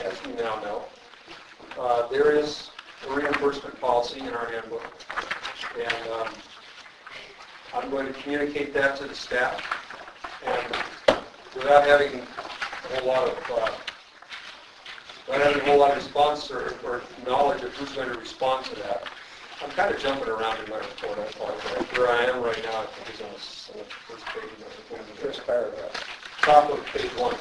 As you now know, there is a reimbursement policy in our handbook, and I'm going to communicate that to the staff. And without having a whole lot of response or knowledge of who's going to respond to that, I'm kind of jumping around in my report. I apologize. Where I am right now, I think is on the first page of the first paragraph. Top of page 1.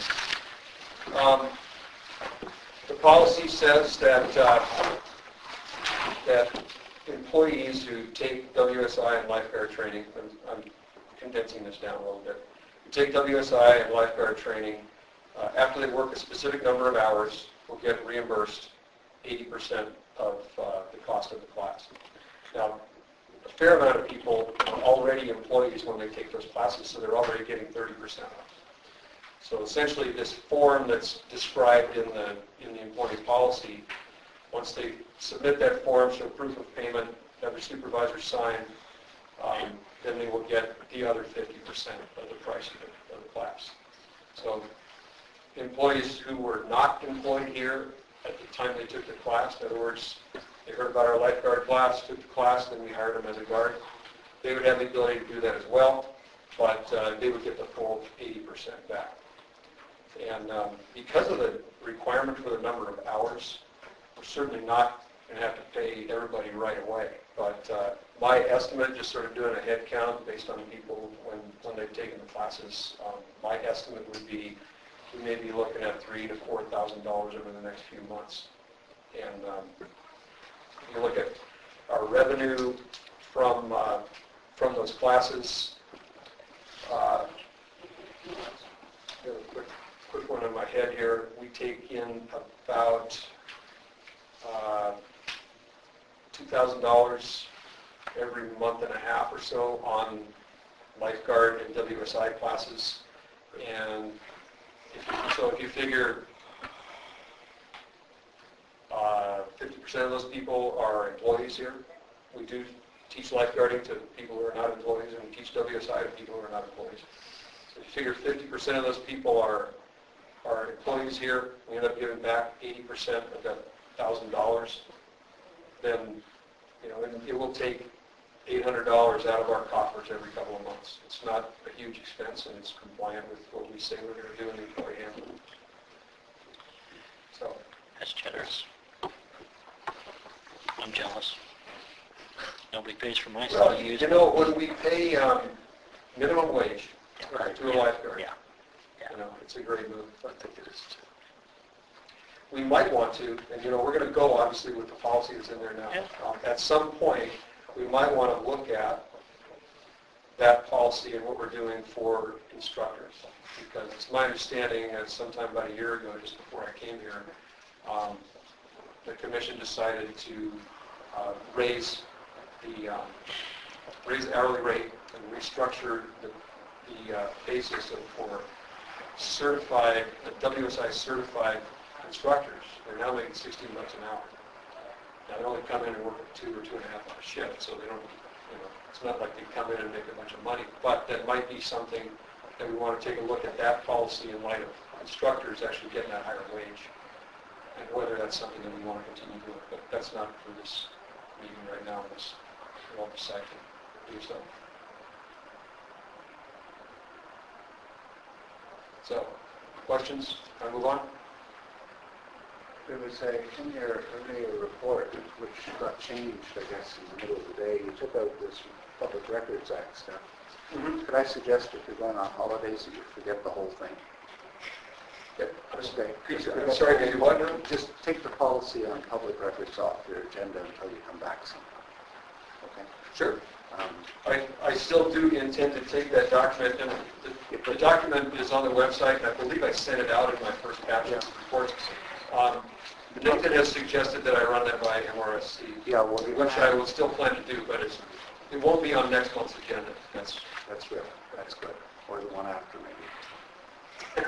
The policy says that that employees who take WSI and lifeguard training, I'm condensing this down a little bit, who take WSI and lifeguard training, after they work a specific number of hours, will get reimbursed 80% of the cost of the class. Now, a fair amount of people are already employees when they take those classes, so they're already getting 30% off. So essentially, this form that's described in the employee policy, once they submit that form, show proof of payment, have their supervisor sign, then they will get the other 50% of the price of the class. So employees who were not employed here at the time they took the class, in other words, they heard about our lifeguard class, took the class, then we hired them as a guard, they would have the ability to do that as well, but they would get the full 80% back. And because of the requirement for the number of hours, we're certainly not going to have to pay everybody right away. But my estimate, just sort of doing a head count based on people when they've taken the classes, my estimate would be we may be looking at $3,000 to $4,000 over the next few months. And if you look at our revenue from those classes, quick one in my head here, we take in about $2,000 every month and a half or so on lifeguard and WSI classes. And if you figure 50% of those people are employees here, we do teach lifeguarding to people who are not employees, and we teach WSI to people who are not employees. So if you figure 50% of those people are employees here, we end up giving back 80% of that $1,000, then it will take $800 out of our coffers every couple of months. It's not a huge expense, and it's compliant with what we say we're going to do in the employee handbook. So That's generous. I'm jealous. Nobody pays for my Well, city use. you know, when we pay minimum wage to a lifeguard, Yeah. you know, it's a great move. I think it is too. We might want to, and you know, we're going to go obviously with the policy that's in there now. Yeah. At some point, we might want to look at that policy and what we're doing for instructors. Because it's my understanding that sometime about a year ago, just before I came here, the commission decided to raise the hourly rate and restructure the basis for certified, WSI certified instructors. They're now making $16 an hour. Now they only come in and work a 2 or 2.5 hour shift, so they don't, you know, it's not like they come in and make a bunch of money. But that might be something that we want to take a look at that policy in light of instructors actually getting that higher wage, and whether that's something that we want to continue doing. But that's not for this meeting right now. We'll decide to do so. So, questions? Can I move on? There was in your earlier report, which got changed, I guess, in the middle of the day, you took out this Public Records Act stuff. Mm-hmm. Could I suggest if you're going on holidays that you forget the whole thing? Okay. I'm sorry, can you what now? Just take the policy on public records off your agenda until you come back sometime. Okay? Sure. I still do intend to take that document, and the document is on the website, and I believe I sent it out in my first batch of reports. Nathan has suggested that I run that by MRSC, Yeah, well, which I will still plan to do, but it won't be on next month's agenda. That's good. That's good. Or the one after, maybe.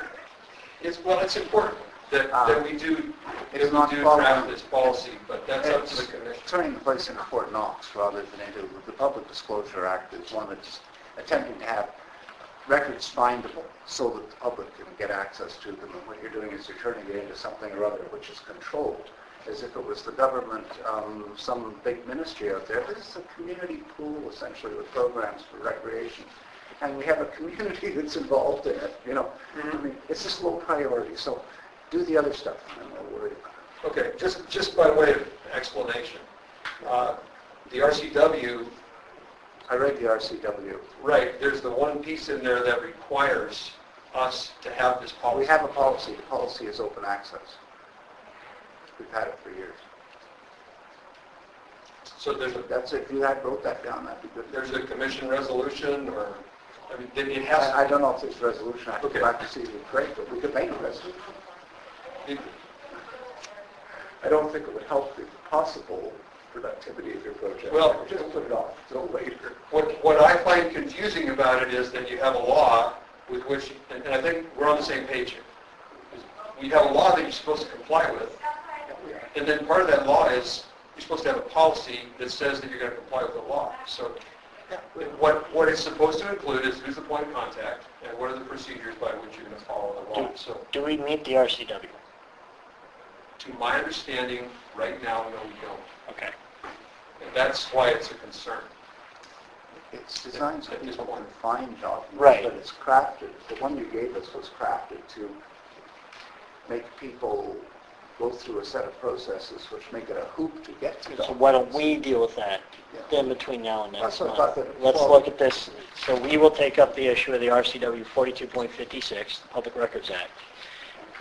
It's important that we do draft this policy, but that's up to the commission. Turning the place into Fort Knox rather than into the Public Disclosure Act is one that's attempting to have records findable so that the public can get access to them. And what you're doing is you're turning it into something or other which is controlled, as if it was the government, some big ministry out there. This is a community pool, essentially, with programs for recreation. And we have a community that's involved in it, you know. Mm-hmm. I mean, it's just low priority. So do the other stuff, and we'll worry about it. Okay, just by way of explanation, the RCW, I read the RCW. right, there's the one piece in there that requires us to have this policy. We have a policy. The policy is open access. We've had it for years. So That's if you had wrote that down, that'd be good. there's a commission resolution, or, I mean, it has I don't know if there's a resolution. I have to Okay. go back to see the great, but we could make a resolution. I don't think it would help the possible productivity of your project. Well, just put it off until later. What I find confusing about it is that you have a law with which, and I think we're on the same page here. We have a law that you're supposed to comply with, and then part of that law is you're supposed to have a policy that says that you're going to comply with the law. So what it's supposed to include is who's the point of contact and what are the procedures by which you're going to follow the law. So Do we meet the RCW? to my understanding, right now, no, we don't. Okay. And that's why it's a concern. It's designed so At this people can point. find documents, Right. but it's crafted. The one you gave us was crafted to make people go through a set of processes which make it a hoop to get to documents. So why don't we deal with that Yeah. then between now and That's next what I month? thought that- Let's well- look at this. So we will take up the issue of the RCW 42.56, the Public Records Act,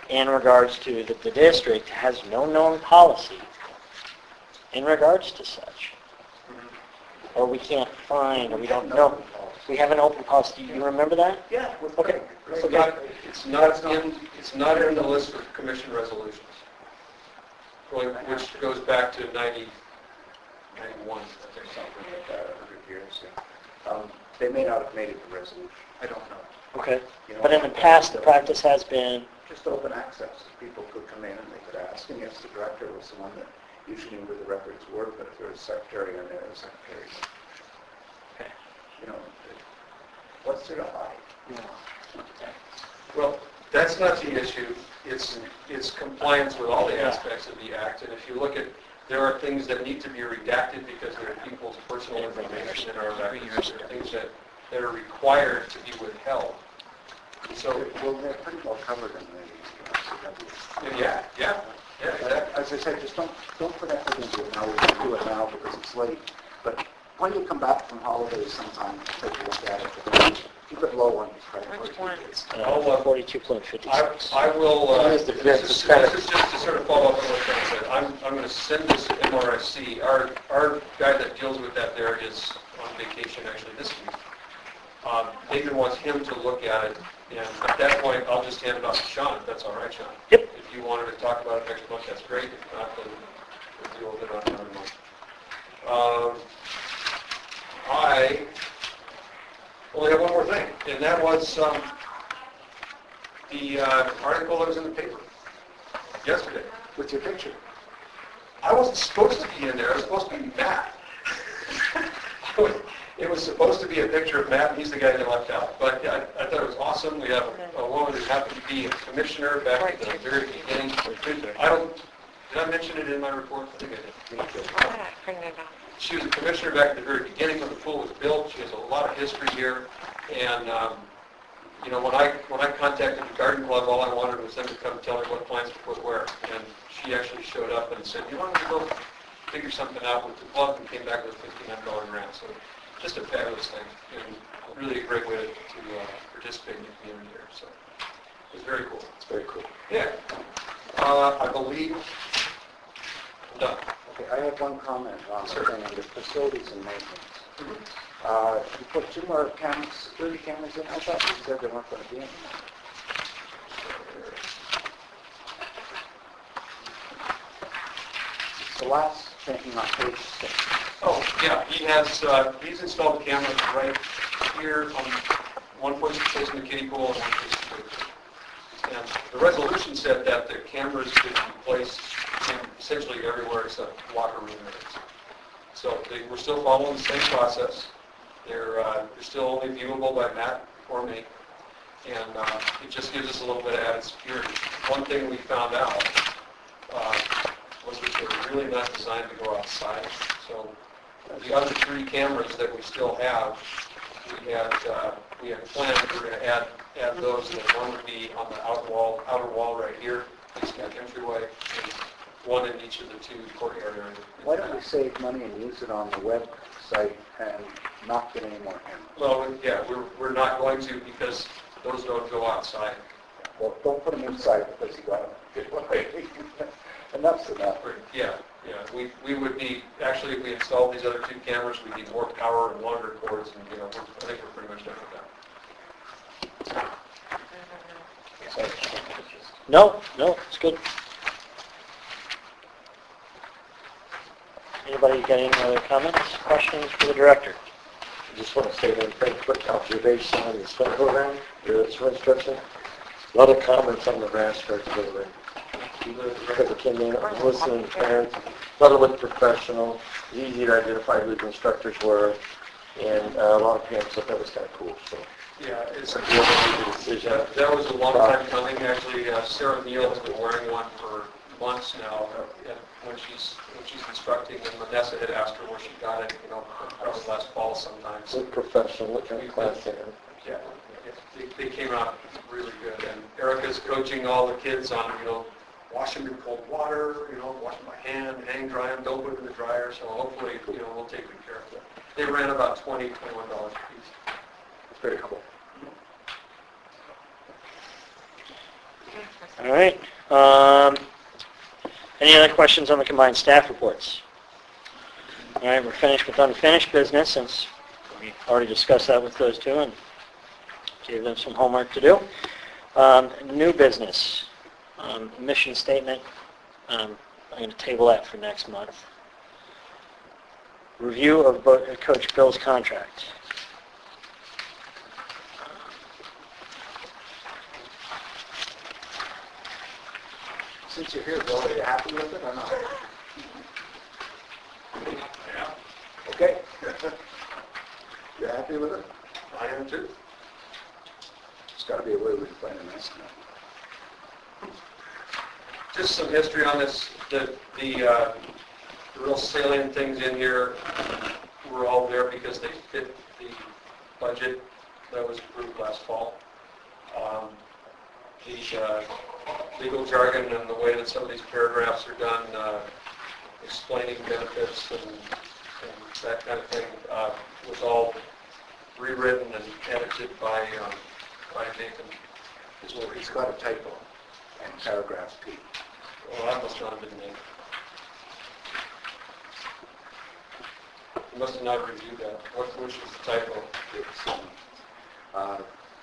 in regards to that the district has no known policy in regards to such. Or we can't find, or we don't know. We have an open policy. Do you remember that? Yeah. with Okay. Greg. It's not in the list of commission resolutions, which goes back to 91, I think. Something like that, 100 years, yeah. They may not have made it a resolution. I don't know. Okay. You know, But in the past, the practice has been, just open access. People could come in and they could ask, and yes, the director was the one that usually knew where the records were, but if there was a secretary in there, the secretary, okay. you know, what's there to hide? Well, that's not the issue. It's compliance with all the aspects of the act. And if you look at, there are things that need to be redacted because there are people's personal information in our records. There are things that are required to be withheld. So, Well, they're pretty well covered in the yeah, exactly. As I said, just don't put effort into it now. We can do it now because it's late. But when you come back from holidays sometime, take a look at it. Keep it low on your credit card. Which one? 42.56. I will, Mr. this Vince, is it's kind of- just to sort of follow up on what Ken said. I'm going to send this to MRSC. Our guy that deals with that there is on vacation actually this week. David wants him to look at it, and at that point, I'll just hand it off to Sean, if that's all right, Sean. Yep. If you wanted to talk about it next month, that's great. If not, then we'll deal with it on another month. I only have one more thing, and that was the article that was in the paper yesterday with your picture. I wasn't supposed to be in there. I was supposed to be Matt. It was supposed to be a picture of Matt, and he's the guy that left out. But I thought it was awesome. We have a woman who happened to be a commissioner back at the very beginning. Did I mention it in my report? I think I did. I printed it out. She was a commissioner back at the very beginning when the pool was built. She has a lot of history here. And, you know, when I contacted the garden club, all I wanted was them to come tell me what plants to put where. And she actually showed up and said, you want to go figure something out with the club, and came back with a $1,500 grant. So just a fabulous thing, and really a great way to participate in the community here. So it was very cool. It's very cool. Yeah. I believe I'm done. Okay, I have one comment on the thing under facilities and maintenance. You put 2 more cameras, security cameras in. I thought you said they weren't going to be in. The last thing on page 6. Oh, yeah, he's installed cameras right here on one place facing the kiddie pool and one facing the pool. And the resolution said that the cameras could be placed in essentially everywhere except locker room areas. So we're still following the same process. They're still only viewable by Matt or me, and it just gives us a little bit of added security. One thing we found out was that they're really not designed to go outside. So the other 3 cameras that we still have, we had planned we were going to add those, and one would be on the outer wall right here, facing that entryway, and one in each of the 2 courtyard areas. Why don't we save money and use it on the website and not get any more cameras? Well, yeah, we're not going to, because those don't go outside. Well, don't put them inside because you got them. Enough's enough. Yeah. We would need, actually, if we installed these other 2 cameras, we'd need more power and longer cords, and, you know, I think we're pretty much done with that. No, it's good. Anybody got any other comments, questions for the director? I just want to say one thing, quick observation on the swim program, your swim instruction. A lot of comments on the grass starts over. Because it came in, I was listening to parents, a lot of it professional, it's easy to identify who the instructors were, and a lot of parents thought that was kind of cool, so. Yeah, it's Like, you have to make a decision. that was a long time coming, actually. Sarah Neal has been wearing one for months now, and when she's instructing, and Vanessa had asked her where she got it, you know, probably last fall sometime. So, Look professional, look kind of classy. yeah, they came out really good, and Erica's coaching all the kids on, you know, wash them in cold water, you know, wash them by hand, hang dry them, don't put them in the dryer, so hopefully, you know, we'll take good care of them. They ran about $20, $21 a piece. It's very cool. All right. Any other questions on the combined staff reports? All right, we're finished with unfinished business, since we already discussed that with those 2 and gave them some homework to do. New business, mission statement. I'm going to table that for next month. Review of Coach Bill's contract. Since you're here, Bill, are you happy with it or not? Yeah, Okay. You happy with it? I am too. There's got to be a way we can find an estimate. Just some history on this. The real salient things in here were all there because they fit the budget that was approved last fall. The legal jargon and the way that some of these paragraphs are done, explaining benefits and and that kind of thing was all rewritten and edited by Nathan. He's got a typo in paragraph P. Well, that must not have been Nathan. You must have not reviewed that. Which was the typo? It's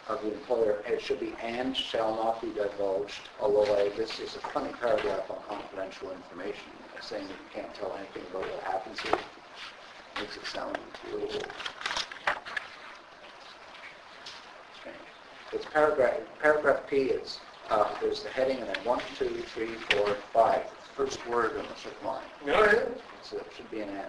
of the employer, it should be and shall not be divulged, although this is a funny paragraph on confidential information, saying that you can't tell anything about what happens here. Makes it sound a little strange. It's paragraph P is, there's the heading and then 1, 2, 3, 4, 5. It's the first word in the second line. No, yeah. So it should be an and.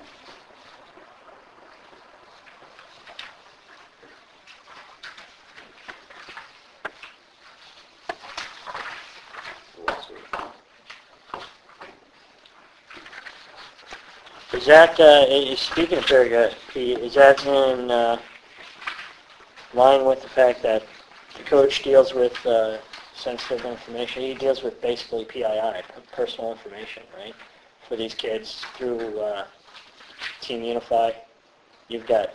Is that, speaking of paragraph P, is that in line with the fact that the coach deals with sensitive information? He deals with basically PII, personal information, right? For these kids through Team Unify. You've got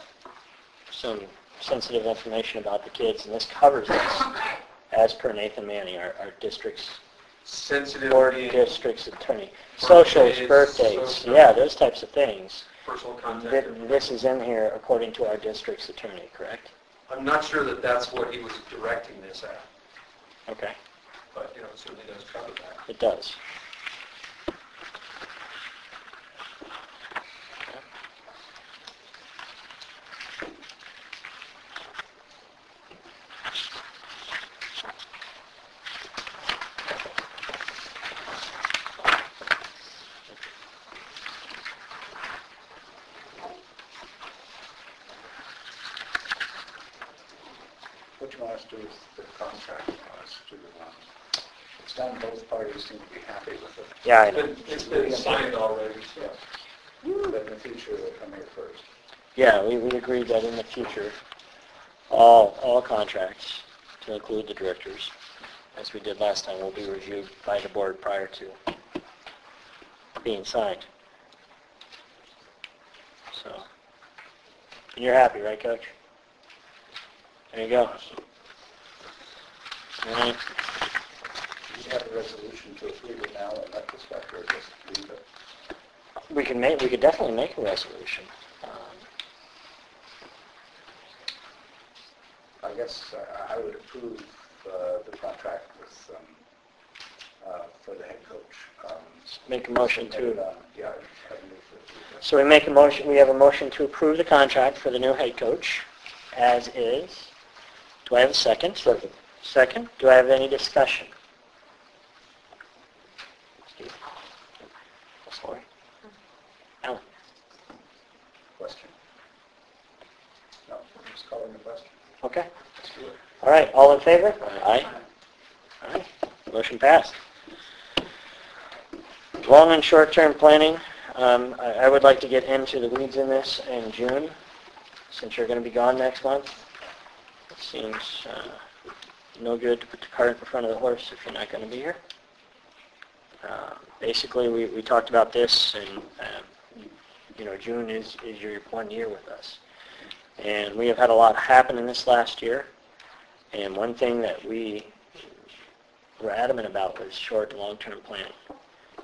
some sensitive information about the kids, and this covers this as per Nathan Manning, our district's Sensitive board being district's attorney. Socials, birthdays, social- yeah, those types of things. personal contact. This is in here according to our district's attorney, correct? I'm not sure that that's what he was directing this at, Okay, but, it certainly does cover that. it does. What you want us to do is the contract, you want us to, it's done, both parties seem to be happy with it. Yeah, I know. It's been signed already. Yes. But in the future, they'll come here first. Yeah, we agreed that in the future, all contracts, to include the directors, as we did last time, will be reviewed by the board prior to being signed. So, and you're happy, right, Coach? There you go. All right. You have a resolution to approve it now and let this factor just leave it. We could definitely make a resolution. I guess I would approve the contract with, for the head coach. Make a motion to, Yeah, I move for so we have a motion to approve the contract for the new head coach, as is. Do I have a second? Second. Second. Do I have any discussion? Steve? Sorry. Alan? question. No, I'm just calling the question. Okay. All right. All in favor? Aye. All right. Motion passed. Long and short-term planning. I would like to get into the weeds in this in June, since you're going to be gone next month. It seems no good to put the cart in front of the horse if you're not going to be here. Basically, we talked about this, and June is your 1 year with us. And we have had a lot happen in this last year. And one thing that we were adamant about was short and long-term planning.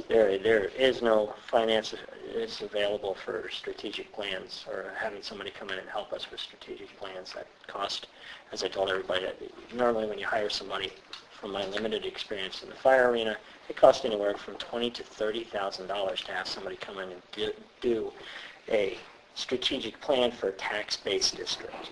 There is no finance is available for strategic plans or having somebody come in and help us with strategic plans that cost, as I told everybody, normally when you hire somebody, from my limited experience in the fire arena, it costs anywhere from $20,000 to $30,000 to have somebody come in and do a strategic plan for a tax-based district.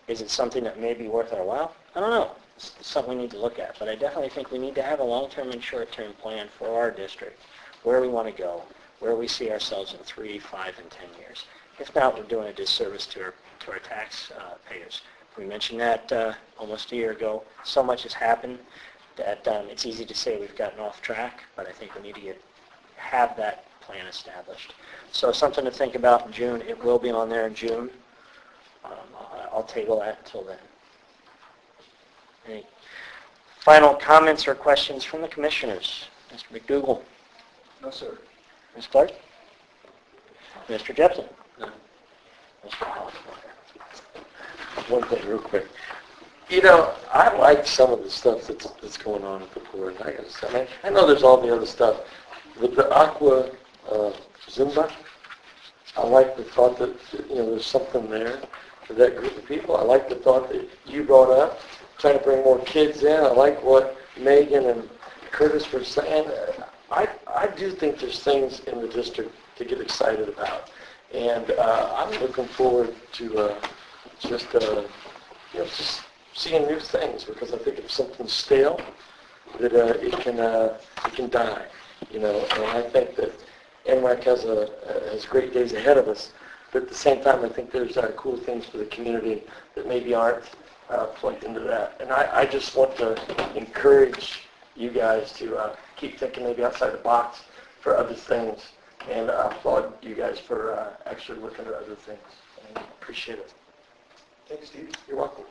Is it something that may be worth our while? I don't know. It's something we need to look at, but I definitely think we need to have a long-term and short-term plan for our district, where we want to go, where we see ourselves in 3, 5, and 10 years. If not, we're doing a disservice to our tax payers. We mentioned that almost a year ago. So much has happened that it's easy to say we've gotten off track, but I think we need to have that plan established. So something to think about in June. It will be on there in June. I'll table that until then. Any final comments or questions from the commissioners? Mr. McDougall? No, sir. Ms. Clark? Mr. Jepson? No. Mr. Holland? One thing real quick. You know, I like some of the stuff that's going on at the board. I gotta say, I know there's all the other stuff. With the Aqua Zumba, I like the thought that, you know, there's something there for that group of people. I like the thought that you brought up, trying to bring more kids in. I like what Megan and Curtis were saying. I do think there's things in the district to get excited about. And I'm looking forward to just seeing new things, because I think if something's stale, that it can die, you know. And I think that NWAC has great days ahead of us, but at the same time, I think there's cool things for the community that maybe aren't plugged into that. And I just want to encourage you guys to keep thinking maybe outside the box for other things, and applaud you guys for actually looking at other things. And appreciate it. Thanks, Steve. You're welcome.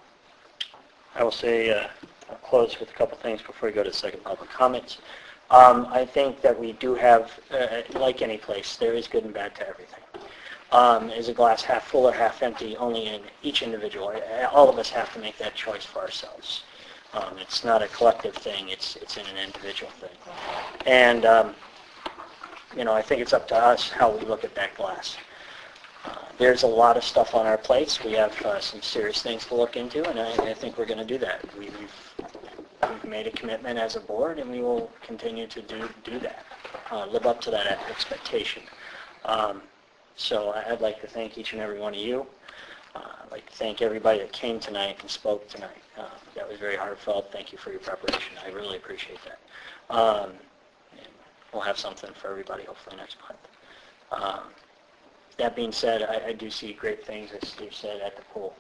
I will say, I'll close with a couple things before we go to second public comments. I think that we do have, like any place, there is good and bad to everything. Is a glass half full or half empty? Only in each individual. All of us have to make that choice for ourselves. It's not a collective thing. It's in an individual thing. And, you know, I think it's up to us how we look at that glass. There's a lot of stuff on our plates. We have some serious things to look into, and I think we're going to do that. We've made a commitment as a board, and we will continue to do that, live up to that expectation. So I'd like to thank each and every one of you. I'd like to thank everybody that came tonight and spoke tonight. That was very heartfelt. Thank you for your preparation. I really appreciate that. We'll have something for everybody hopefully next month. That being said, I do see great things, as Steve said, at the pool.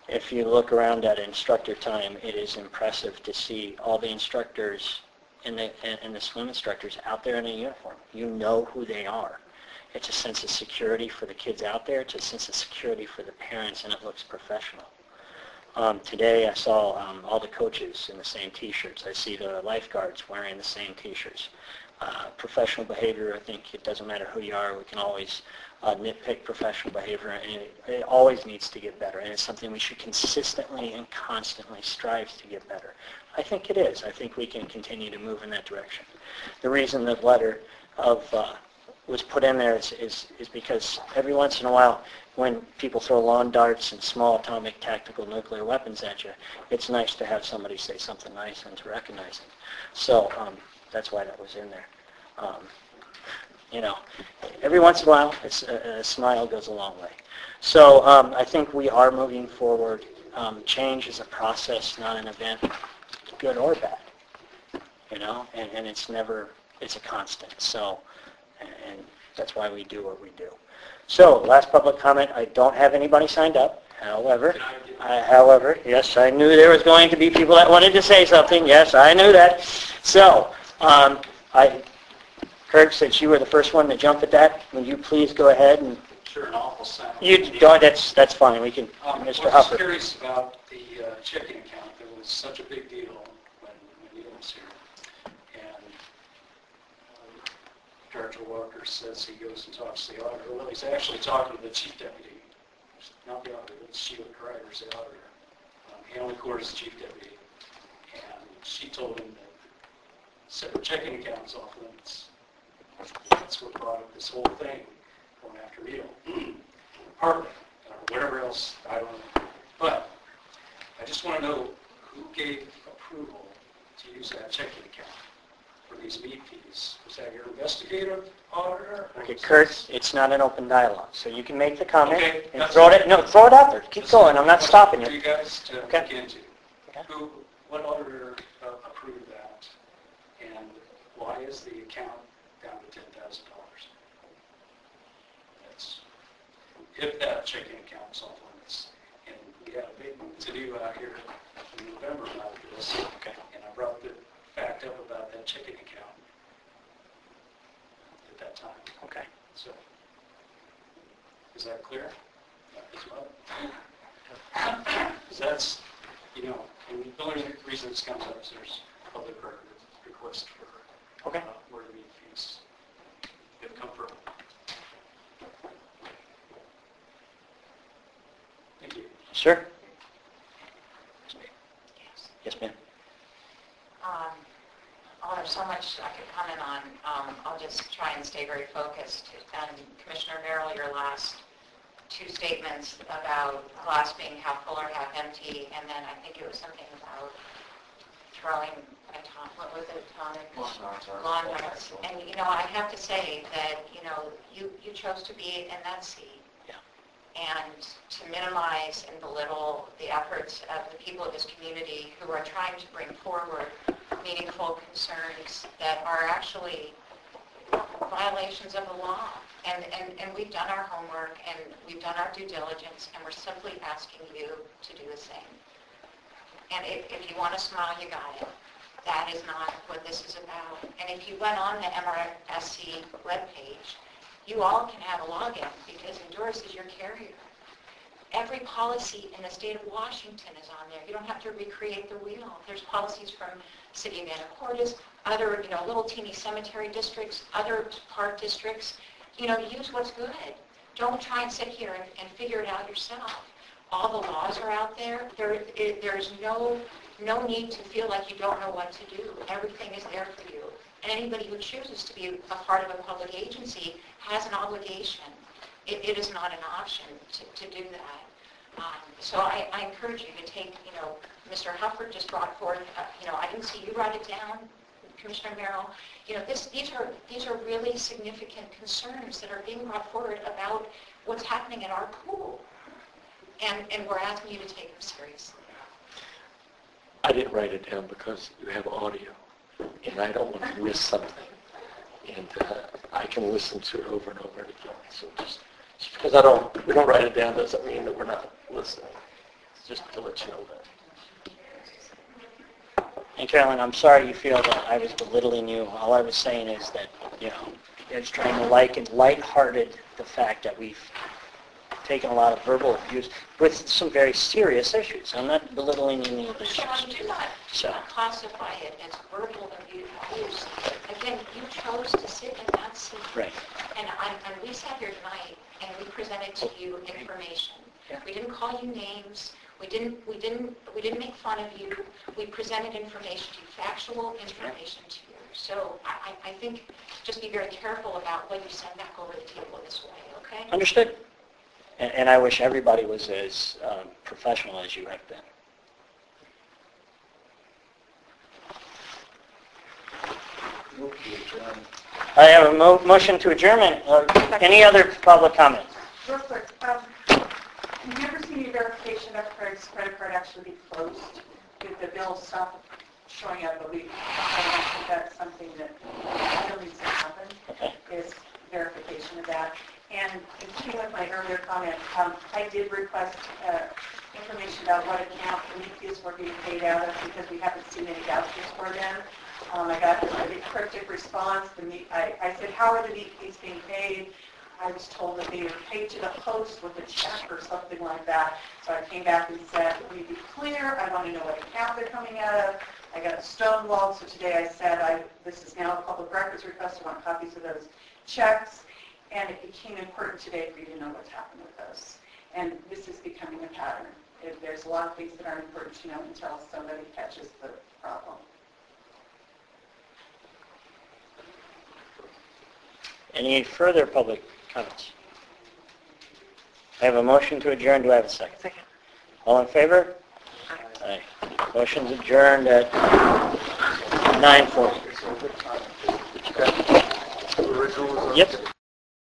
If you look around at instructor time, it is impressive to see all the instructors and the swim instructors out there in a uniform. You know who they are. It's a sense of security for the kids out there. It's a sense of security for the parents, and it looks professional. Today I saw all the coaches in the same T-shirts. I see the lifeguards wearing the same T-shirts. Professional behavior, I think it doesn't matter who you are. We can always nitpick professional behavior, and it always needs to get better, and it's something we should consistently and constantly strive to get better. I think it is. I think we can continue to move in that direction. The reason the letter was put in there is because every once in a while, when people throw lawn darts and small atomic tactical nuclear weapons at you, it's nice to have somebody say something nice and to recognize it. So that's why that was in there. You know, every once in a while, a smile goes a long way. So I think we are moving forward. Change is a process, not an event, good or bad. You know, and it's a constant. So, and that's why we do what we do. So, last public comment. I don't have anybody signed up. However, yes, I knew there was going to be people that wanted to say something. Yes, I knew that. So, Kurt, since you were the first one to jump at that, would you please go ahead and... Sure, an awful sound. That's fine. We can, Mr. I was Huffer. curious about the checking account. There was such a big deal when Neil was here. And Director Walker says he goes and talks to the auditor. Well, he's actually talking to the chief deputy. Not the auditor, it's Sheila Kreider's the auditor. Hannah McCord is the chief deputy. And she told him that separate checking accounts off limits. That's what brought up this whole thing going after Neil. Partly, or whatever else, I don't know. But I just want to know who gave approval to use that checking account for these meat fees. Was that your investigative auditor? Okay, Kurt, it's not an open dialogue, so you can make the comment and throw it out there. Keep going. I'm not stopping For you. you guys to Okay. look into. Okay. What auditor approved that? And why is the account down to $10,000? That's, if that checking account is off limits. And we had a big to-do out here in November about this. Okay. And I brought the fact up about that checking account at that time. Okay. So, is that clear? As well? Because that's, you know, and the only reason this comes up is there's public record request for Okay. where the meat fees have come from. Sir? Yes, ma'am. Oh, there's so much I could comment on. I'll just try and stay very focused. And Commissioner Merrill, your last two statements about glass being half full or half empty, and then I think it was something about throwing what was it, lawn darts. And, you know, I have to say that, you know, you chose to be in that seat. Yeah. And to minimize and belittle the efforts of the people of this community who are trying to bring forward meaningful concerns that are actually violations of the law. And we've done our homework and we've done our due diligence and we're simply asking you to do the same. And if you want to smile, you got it. That is not what this is about. And if you went on the MRSC webpage, you all can have a login because Endurance is your carrier. Every policy in the state of Washington is on there. You don't have to recreate the wheel. There's policies from City of Anacortes, other, you know, little teeny cemetery districts, other park districts. You know, use what's good. Don't try and sit here and figure it out yourself. All the laws are out there. There's no need to feel like you don't know what to do. Everything is there for you. And anybody who chooses to be a part of a public agency has an obligation. It is not an option to do that. So I encourage you to take, you know, Mr. Hufford just brought forth, you know, I didn't see you write it down, Commissioner Merrill. You know, these are really significant concerns that are being brought forward about what's happening in our pool. And we're asking you to take them seriously. I didn't write it down because you have audio, and I don't want to miss something. And I can listen to it over and over again. So just because we don't write it down doesn't mean that we're not listening. It's just to let you know that. And Carolyn, I'm sorry you feel that I was belittling you. All I was saying is that, you know, I was trying to lighthearted the fact that we've taken a lot of verbal abuse with some very serious issues. I'm not belittling any of the issues. Sean, do not classify it as verbal abuse. Again, you chose to sit in that seat. Right. And we sat here tonight and we presented to you information. Yeah. We didn't call you names. We didn't make fun of you. We presented information to you, factual information to you. So I think just be very careful about what you send back over the table this way, okay? Understood. And I wish everybody was as professional as you have been. I have a motion to adjournment. Any other public comment? Real quick, have you ever seen any verification of credit card actually be closed? Did the bill stop showing up a week? I think that's something that still needs to happen, is verification of that. And in keeping with my earlier comment, I did request information about what account the meat fees were being paid out of because we haven't seen any vouchers for them. I got a cryptic response. I said, how are the meat fees being paid? I was told that they were paid to the host with a check or something like that. So I came back and said, let me be clear. I want to know what account they're coming out of. I got a stonewalled. So today I said, this is now a public records request. I want copies of those checks. And it became important today for you to know what's happened with those. And this is becoming a pattern. There's a lot of things that aren't important to know until somebody catches the problem. Any further public comments? I have a motion to adjourn. Do I have a second? Second. All in favor? Aye. Motion's adjourned at 9:40. Yep.